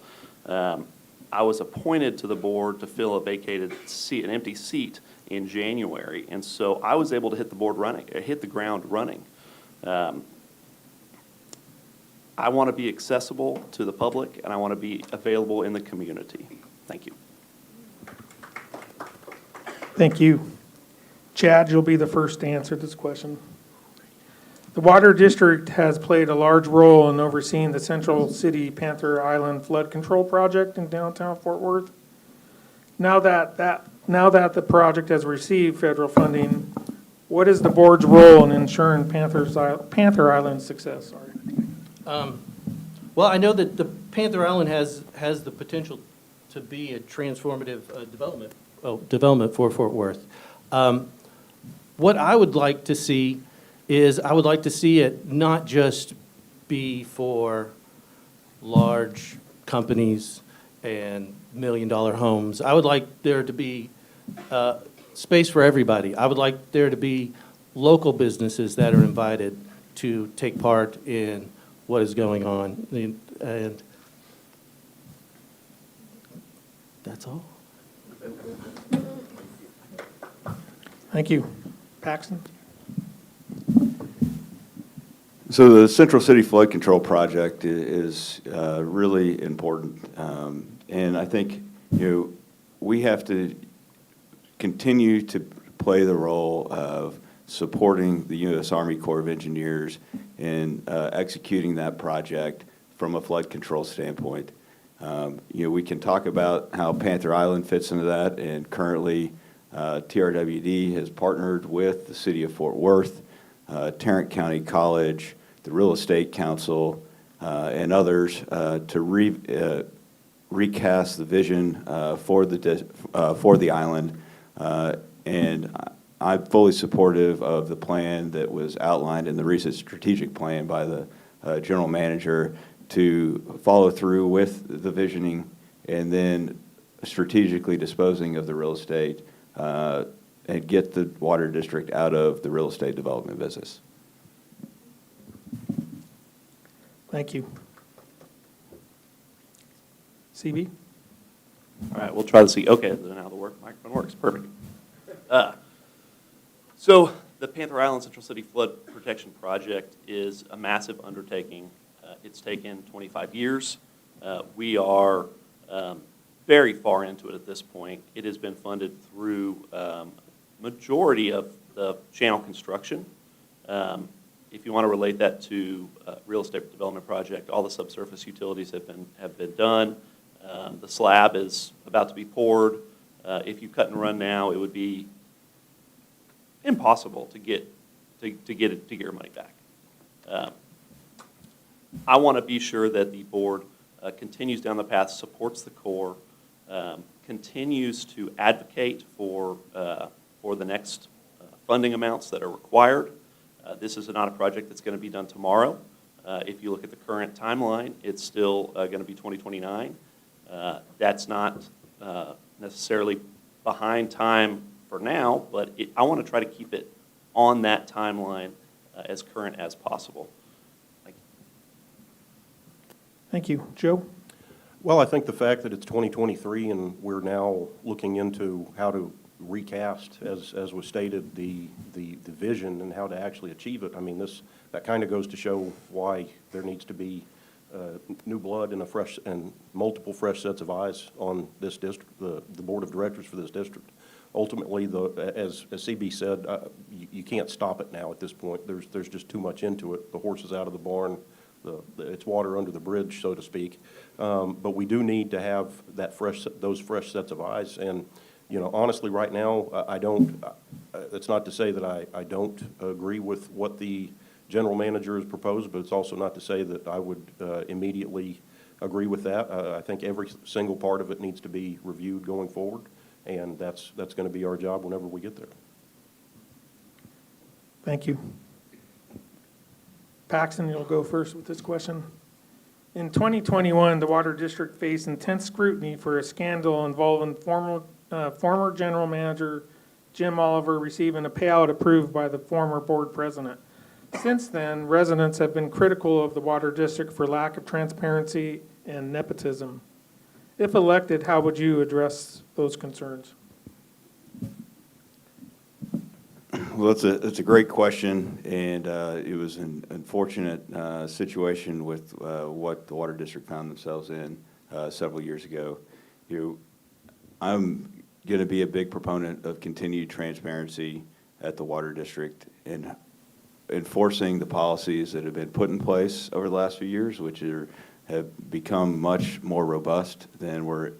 I was appointed to the board to fill a vacated seat, an empty seat, in January, and so I was able to hit the ground running. I want to be accessible to the public, and I want to be available in the community. Thank you. Thank you. Chad, you'll be the first to answer this question. The Water District has played a large role in overseeing the Central City Panther Island Flood Control Project in downtown Fort Worth. Now that the project has received federal funding, what is the board's role in ensuring Panther Island's success? Sorry. Well, I know that the Panther Island has the potential to be a transformative development for Fort Worth. What I would like to see is I would like to see it not just be for large companies and million-dollar homes. I would like there to be space for everybody. I would like there to be local businesses that are invited to take part in what is going on. And that's all. Thank you. Paxton? So the Central City Flood Control Project is really important. And I think, we have to continue to play the role of supporting the U.S. Army Corps of Engineers in executing that project from a flood control standpoint. We can talk about how Panther Island fits into that, and currently TRWD has partnered with the City of Fort Worth, Tarrant County College, the Real Estate Council, and others to recast the vision for the island. And I'm fully supportive of the plan that was outlined in the recent strategic plan by the general manager to follow through with the visioning and then strategically disposing of the real estate and get the water district out of the real estate development business. Thank you. CB? All right, we'll try to see. Okay, now the microphone works. Perfect. So the Panther Island Central City Flood Protection Project is a massive undertaking. It's taken 25 years. We are very far into it at this point. It has been funded through majority of the channel construction. If you want to relate that to real estate development project, all the subsurface utilities have been done. The slab is about to be poured. If you cut and run now, it would be impossible to get your money back. I want to be sure that the board continues down the path, supports the Corps, continues to advocate for the next funding amounts that are required. This is not a project that's going to be done tomorrow. If you look at the current timeline, it's still going to be 2029. That's not necessarily behind time for now, but I want to try to keep it on that timeline as current as possible. Thank you. Thank you. Joe? Well, I think the fact that it's 2023 and we're now looking into how to recast, as was stated, the vision and how to actually achieve it. I mean, that kind of goes to show why there needs to be new blood and multiple fresh sets of eyes on this district, the board of directors for this district. Ultimately, as CB said, you can't stop it now at this point. There's just too much into it. The horse is out of the barn. It's water under the bridge, so to speak. But we do need to have those fresh sets of eyes. And, honestly, right now, it's not to say that I don't agree with what the general manager has proposed, but it's also not to say that I would immediately agree with that. I think every single part of it needs to be reviewed going forward, and that's going to be our job whenever we get there. Thank you. Paxton, you'll go first with this question. In 2021, the Water District faced intense scrutiny for a scandal involving former general manager Jim Oliver receiving a payout approved by the former board president. Since then, residents have been critical of the Water District for lack of transparency and nepotism. If elected, how would you address those concerns? Well, it's a great question, and it was an unfortunate situation with what the Water District found themselves in several years ago. I'm going to be a big proponent of continued transparency at the Water District and enforcing the policies that have been put in place over the last few years, which have become much more robust than were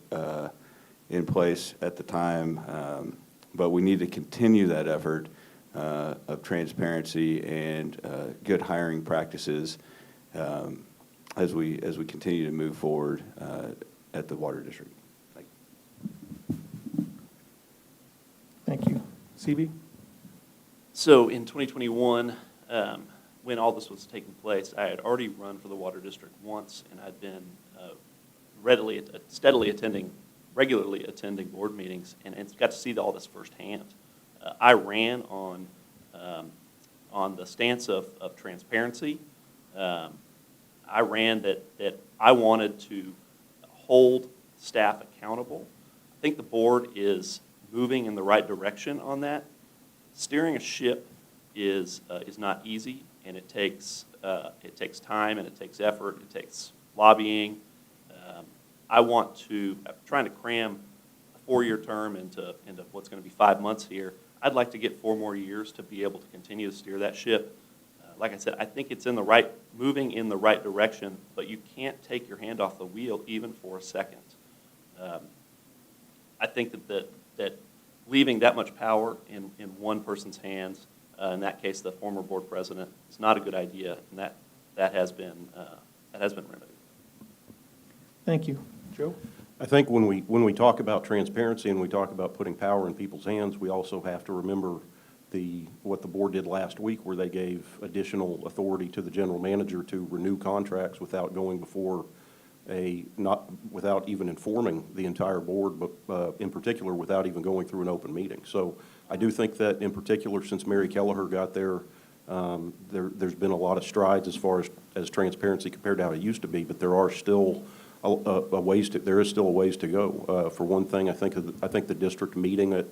in place at the time. But we need to continue that effort of transparency and good hiring practices as we continue to move forward at the Water District. Thank you. CB? So in 2021, when all this was taking place, I had already run for the Water District once, and I'd been regularly attending board meetings, and got to see all this firsthand. I ran on the stance of transparency. I ran that I wanted to hold staff accountable. I think the board is moving in the right direction on that. Steering a ship is not easy, and it takes time, and it takes effort, it takes lobbying. I'm trying to cram a 4-year term into what's going to be 5 months here. I'd like to get 4 more years to be able to continue to steer that ship. Like I said, I think it's moving in the right direction, but you can't take your hand off the wheel even for a second. I think that leaving that much power in one person's hands, in that case the former board president, is not a good idea, and that has been remedied. Thank you. Joe? I think when we talk about transparency and we talk about putting power in people's hands, we also have to remember what the board did last week, where they gave additional authority to the general manager to renew contracts without going before without even informing the entire board, but in particular without even going through an open meeting. So I do think that in particular, since Mary Kelleher got there, there's been a lot of strides as far as transparency compared to how it used to be, but there are still there is still a ways to go. For one thing, I think the district meeting at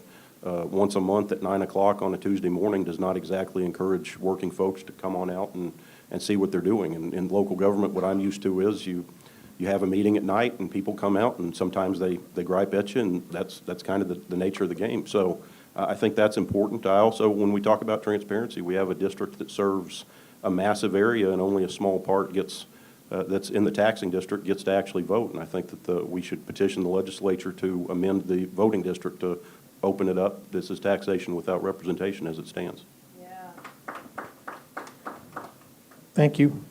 once a month at 9 o'clock on a Tuesday morning does not exactly encourage working folks to come on out and see what they're doing. And in local government, what I'm used to is you have a meeting at night and people come out, and sometimes they gripe at you, and that's kind of the nature of the game. So I think that's important. I also, when we talk about transparency, we have a district that serves a massive area, and only a small part that's in the taxing district gets to actually vote. And I think that we should petition the legislature to amend the voting district to open it up. This is taxation without representation as it stands. Yeah. Thank you.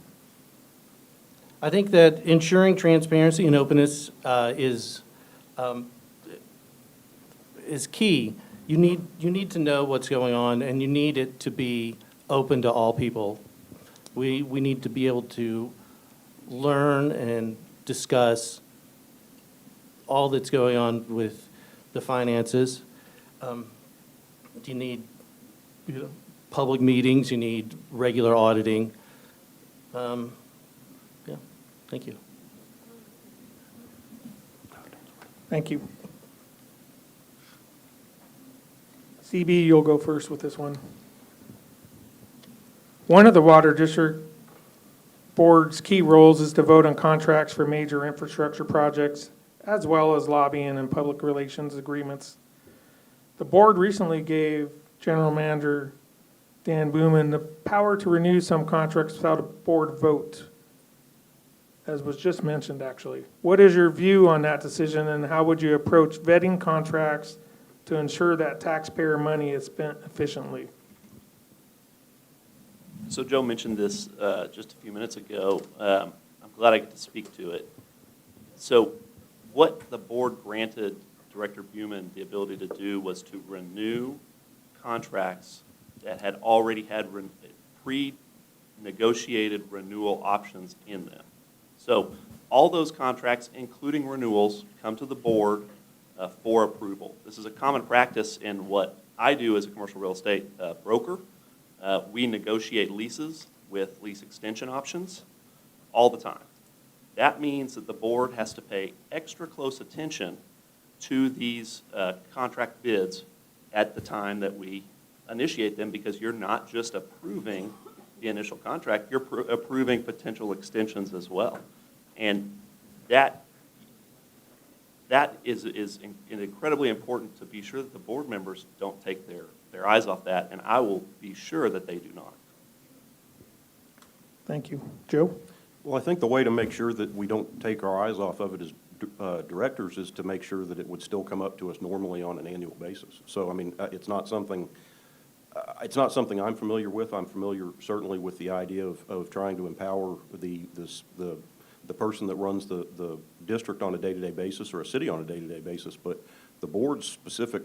I think that ensuring transparency and openness is key. You need to know what's going on, and you need it to be open to all people. We need to be able to learn and discuss all that's going on with the finances. You need public meetings. You need regular auditing. Yeah, thank you. Thank you. CB, you'll go first with this one. One of the Water District board's key roles is to vote on contracts for major infrastructure projects, as well as lobbying and public relations agreements. The board recently gave General Manager Dan Booman the power to renew some contracts without a board vote, as was just mentioned, actually. What is your view on that decision, and how would you approach vetting contracts to ensure that taxpayer money is spent efficiently? So Joe mentioned this just a few minutes ago. I'm glad I get to speak to it. So what the board granted Director Buman the ability to do was to renew contracts that had already had pre-negotiated renewal options in them. So all those contracts, including renewals, come to the board for approval. This is a common practice in what I do as a commercial real estate broker. We negotiate leases with lease extension options all the time. That means that the board has to pay extra close attention to these contract bids at the time that we initiate them, because you're not just approving the initial contract, you're approving potential extensions as well. And that is incredibly important to be sure that the board members don't take their eyes off that, and I will be sure that they do not. Thank you. Joe? Well, I think the way to make sure that we don't take our eyes off of it as directors is to make sure that it would still come up to us normally on an annual basis. So, I mean, it's not something I'm familiar with. I'm familiar certainly with the idea of trying to empower the person that runs the district on a day-to-day basis, or a city on a day-to-day basis, but the board's specific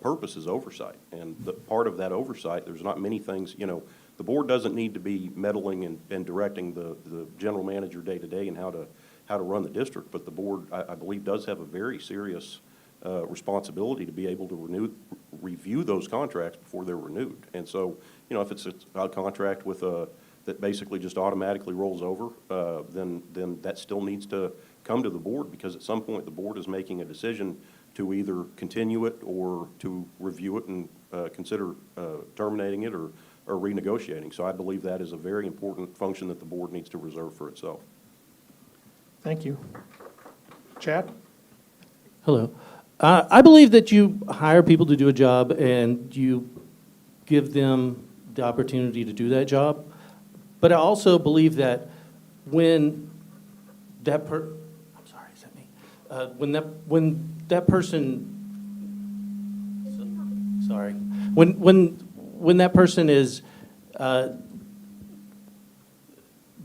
purpose is oversight. And the part of that oversight, there's not many things, the board doesn't need to be meddling and directing the general manager day-to-day and how to run the district, but the board, I believe, does have a very serious responsibility to be able to review those contracts before they're renewed. And so, if it's a contract with that basically just automatically rolls over, then that still needs to come to the board, because at some point the board is making a decision to either continue it or to review it and consider terminating it or renegotiating. So I believe that is a very important function that the board needs to reserve for itself. Thank you. Chad? Hello. I believe that you hire people to do a job and you give them the opportunity to do that job. But I also believe that when that I'm sorry, is that me? When that person, sorry, when that person is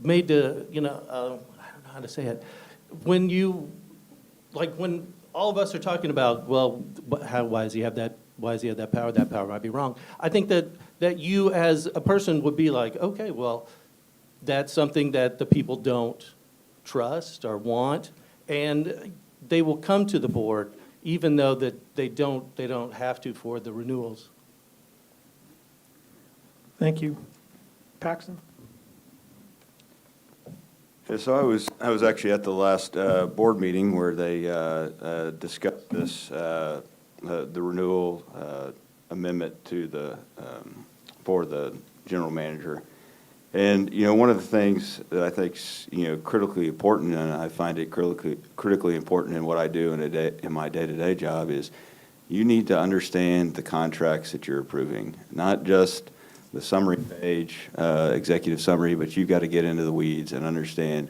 made to, I don't know how to say it. When all of us are talking about, well, why does he have that? Why does he have that power? That power might be wrong. I think that you as a person would be like, okay, well, that's something that the people don't trust or want, and they will come to the board even though that they don't have to for the renewals. Thank you. Paxton? Yeah, so I was actually at the last board meeting where they discussed this, the renewal amendment to for the general manager. And, one of the things that I think is, critically important, and I find it critically important in what I do in my day-to-day job, is you need to understand the contracts that you're approving, not just the summary page, executive summary, but you've got to get into the weeds and understand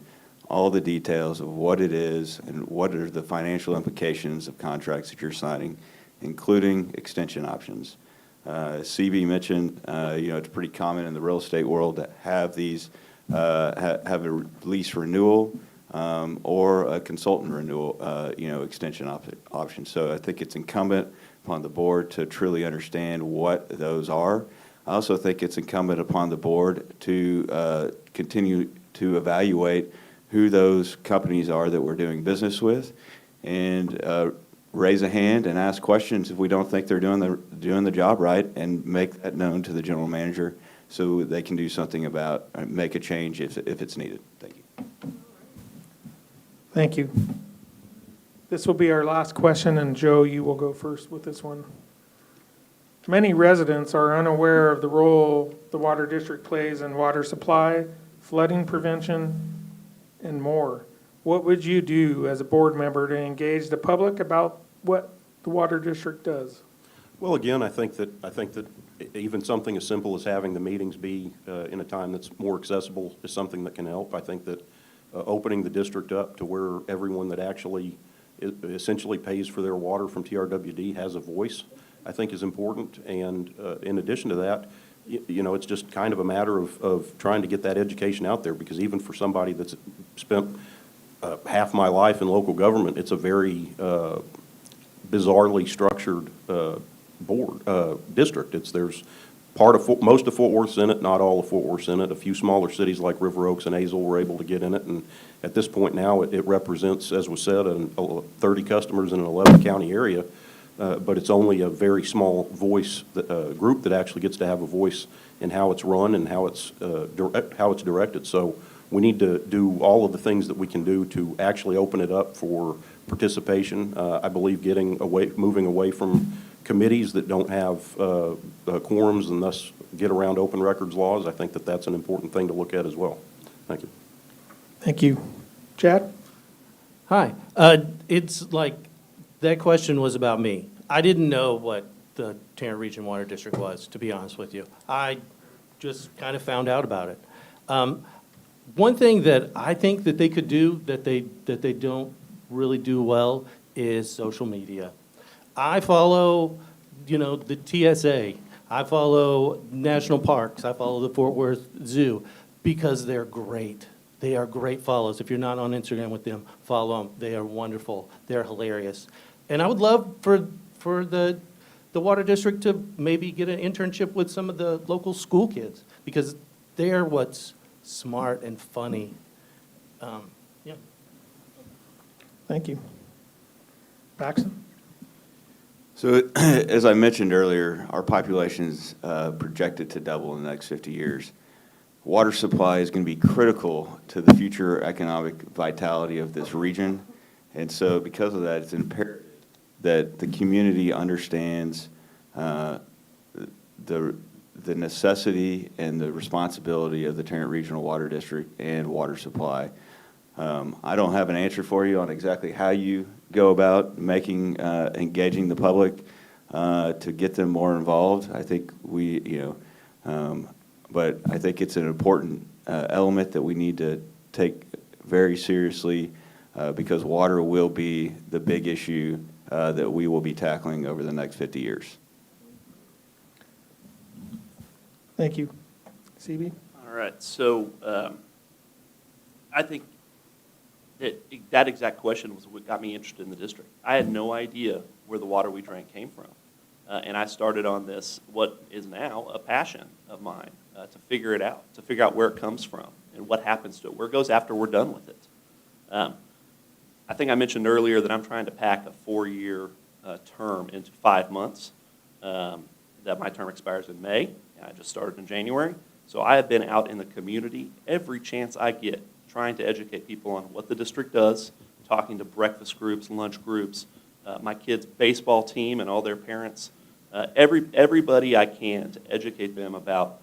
all the details of what it is and what are the financial implications of contracts that you're signing, including extension options. CB mentioned, it's pretty common in the real estate world to have these, have a lease renewal or a consultant renewal, extension option. So I think it's incumbent upon the board to truly understand what those are. I also think it's incumbent upon the board to continue to evaluate who those companies are that we're doing business with, and raise a hand and ask questions if we don't think they're doing the job right, and make that known to the general manager so they can do something about, make a change if it's needed. Thank you. Thank you. This will be our last question, and Joe, you will go first with this one. Many residents are unaware of the role the water district plays in water supply, flooding prevention, and more. What would you do as a board member to engage the public about what the water district does? Well, again, I think that even something as simple as having the meetings be in a time that's more accessible is something that can help. I think that opening the district up to where everyone that actually essentially pays for their water from TRWD has a voice, I think is important. And in addition to that, you know, it's just kind of a matter of trying to get that education out there, because even for somebody that's spent half my life in local government, it's a very bizarrely structured district. There's most of Fort Worth's in it, not all of Fort Worth's in it. A few smaller cities like River Oaks and Azle were able to get in it, and at this point now it represents, as was said, 30 customers in an 11-county area, but it's only a very small voice group that actually gets to have a voice in how it's run and how it's directed. So we need to do all of the things that we can do to actually open it up for participation. I believe moving away from committees that don't have quorums and thus get around open records laws, I think that that's an important thing to look at as well. Thank you. Thank you. Chad? Hi. It's like, that question was about me. I didn't know what the Tarrant Region Water District was, to be honest with you. I just kind of found out about it. One thing that I think that they could do that they don't really do well is social media. I follow, you know, the TSA. I follow national parks. I follow the Fort Worth Zoo because they're great. They are great follows. If you're not on Instagram with them, follow them. They are wonderful. They're hilarious. And I would love for the water district to maybe get an internship with some of the local school kids, because they're what's smart and funny. Yeah. Thank you. Paxton? So as I mentioned earlier, our population is projected to double in the next 50 years. Water supply is going to be critical to the future economic vitality of this region. And so because of that, it's imperative that the community understands the necessity and the responsibility of the Tarrant Regional Water District and water supply. I don't have an answer for you on exactly how you go about engaging the public to get them more involved. I think but I think it's an important element that we need to take very seriously because water will be the big issue that we will be tackling over the next 50 years. Thank you. CB? All right, so I think that exact question was what got me interested in the district. I had no idea where the water we drank came from. And I started on this, what is now a passion of mine, to figure it out, to figure out where it comes from and what happens to it, where it goes after we're done with it. I think I mentioned earlier that I'm trying to pack a 4-year term into 5 months, that my term expires in May. I just started in January. So I have been out in the community every chance I get, trying to educate people on what the district does, talking to breakfast groups, lunch groups, my kids' baseball team and all their parents, everybody I can to educate them about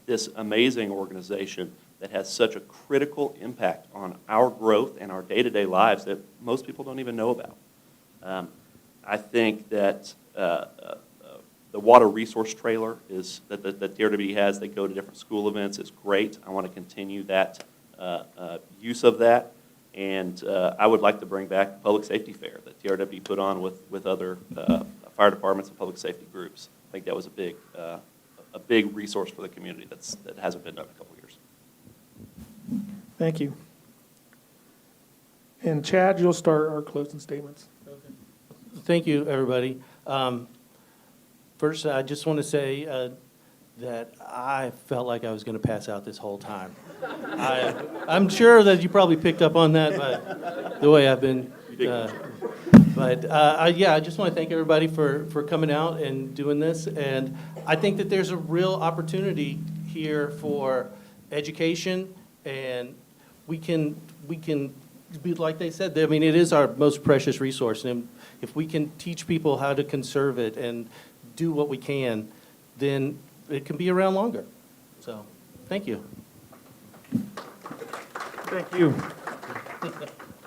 this amazing organization that has such a critical impact on our growth and our day-to-day lives that most people don't even know about. I think that the water resource trailer that TRWD has, they go to different school events, is great. I want to continue that use of that. And I would like to bring back the public safety fair that TRWD put on with other fire departments and public safety groups. I think that was a big resource for the community that hasn't been done in a couple of years. Thank you. And Chad, you'll start our closing statements. Thank you, everybody. First, I just want to say that I felt like I was going to pass out this whole time. I'm sure that you probably picked up on that by the way I've been. Yeah, I just want to thank everybody for coming out and doing this. And I think that there's a real opportunity here for education, and we can be like they said. I mean, it is our most precious resource, and if we can teach people how to conserve it and do what we can, then it can be around longer. So, thank you. Thank you.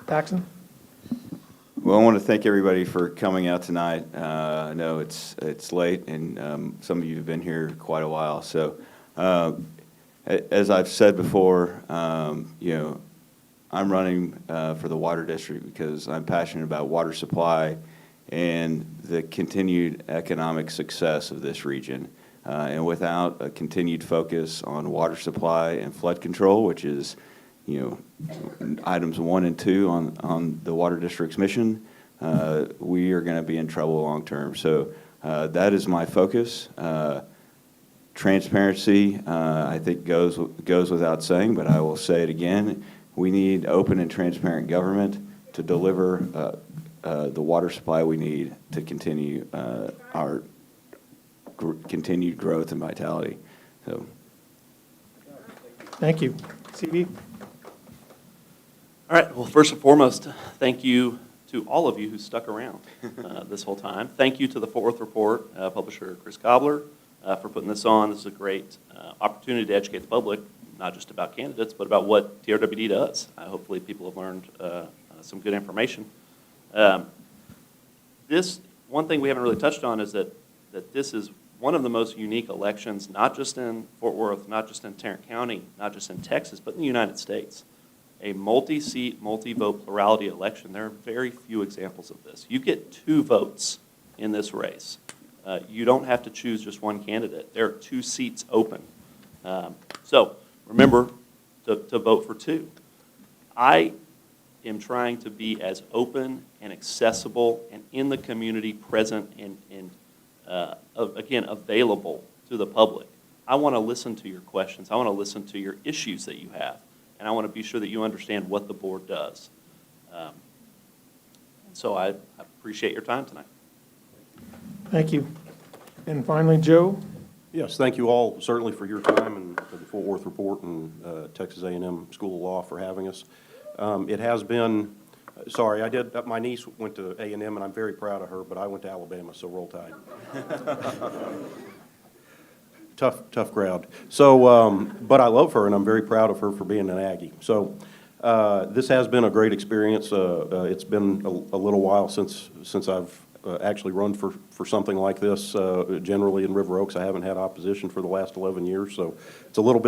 Paxton? Well, I want to thank everybody for coming out tonight. I know it's late, and some of you have been here quite a while. So, as I've said before, I'm running for the Water District because I'm passionate about water supply and the continued economic success of this region. And without a continued focus on water supply and flood control, which is, items 1 and 2 on the Water District's mission, we are going to be in trouble long term. So that is my focus. Transparency, I think, goes without saying, but I will say it again. We need open and transparent government to deliver the water supply we need to continue our continued growth and vitality. So, Thank you. CB? All right, well, first and foremost, thank you to all of you who stuck around this whole time. Thank you to the Fort Worth Report publisher, Chris Gobler, for putting this on. This is a great opportunity to educate the public, not just about candidates, but about what TRWD does. Hopefully people have learned some good information. This, one thing we haven't really touched on is that this is one of the most unique elections, not just in Fort Worth, not just in Tarrant County, not just in Texas, but in the United States. A multi-seat, multi-vote plurality election. There are very few examples of this. You get 2 votes in this race. You don't have to choose just one candidate. There are 2 seats open. So remember to vote for 2. I am trying to be as open and accessible and in the community present and again, available to the public. I want to listen to your questions. I want to listen to your issues that you have. And I want to be sure that you understand what the board does. And so I appreciate your time tonight. Thank you. And finally, Joe? Yes, thank you all certainly for your time and for the Fort Worth Report and Texas A&M School of Law for having us. It has been, sorry, my niece went to A&M and I'm very proud of her, but I went to Alabama, so roll tide. Tough crowd. So, but I love her and I'm very proud of her for being an Aggie. So this has been a great experience. It's been a little while since I've actually run for something like this. Generally in River Oaks, I haven't had opposition for the last 11 years, so it's a little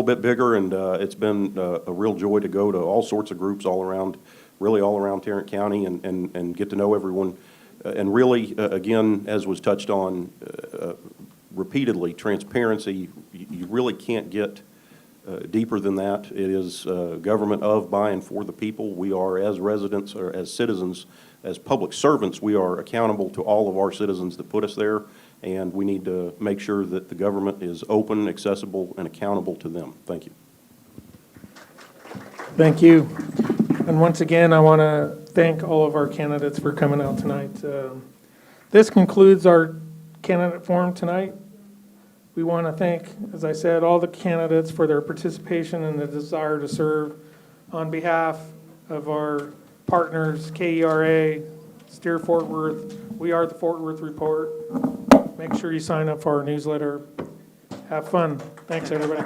bit bigger, and it's been a real joy to go to all sorts of groups all around Tarrant County and get to know everyone. And really, again, as was touched on repeatedly, transparency, you really can't get deeper than that. It is government of, by, and for the people. We are, as residents or as citizens, as public servants, we are accountable to all of our citizens that put us there, and we need to make sure that the government is open, accessible, and accountable to them. Thank you. Thank you. And once again, I want to thank all of our candidates for coming out tonight. This concludes our candidate forum tonight. We want to thank, as I said, all the candidates for their participation and the desire to serve. On behalf of our partners, KERA, Steer Fort Worth, we are the Fort Worth Report. Make sure you sign up for our newsletter. Have fun. Thanks, everybody.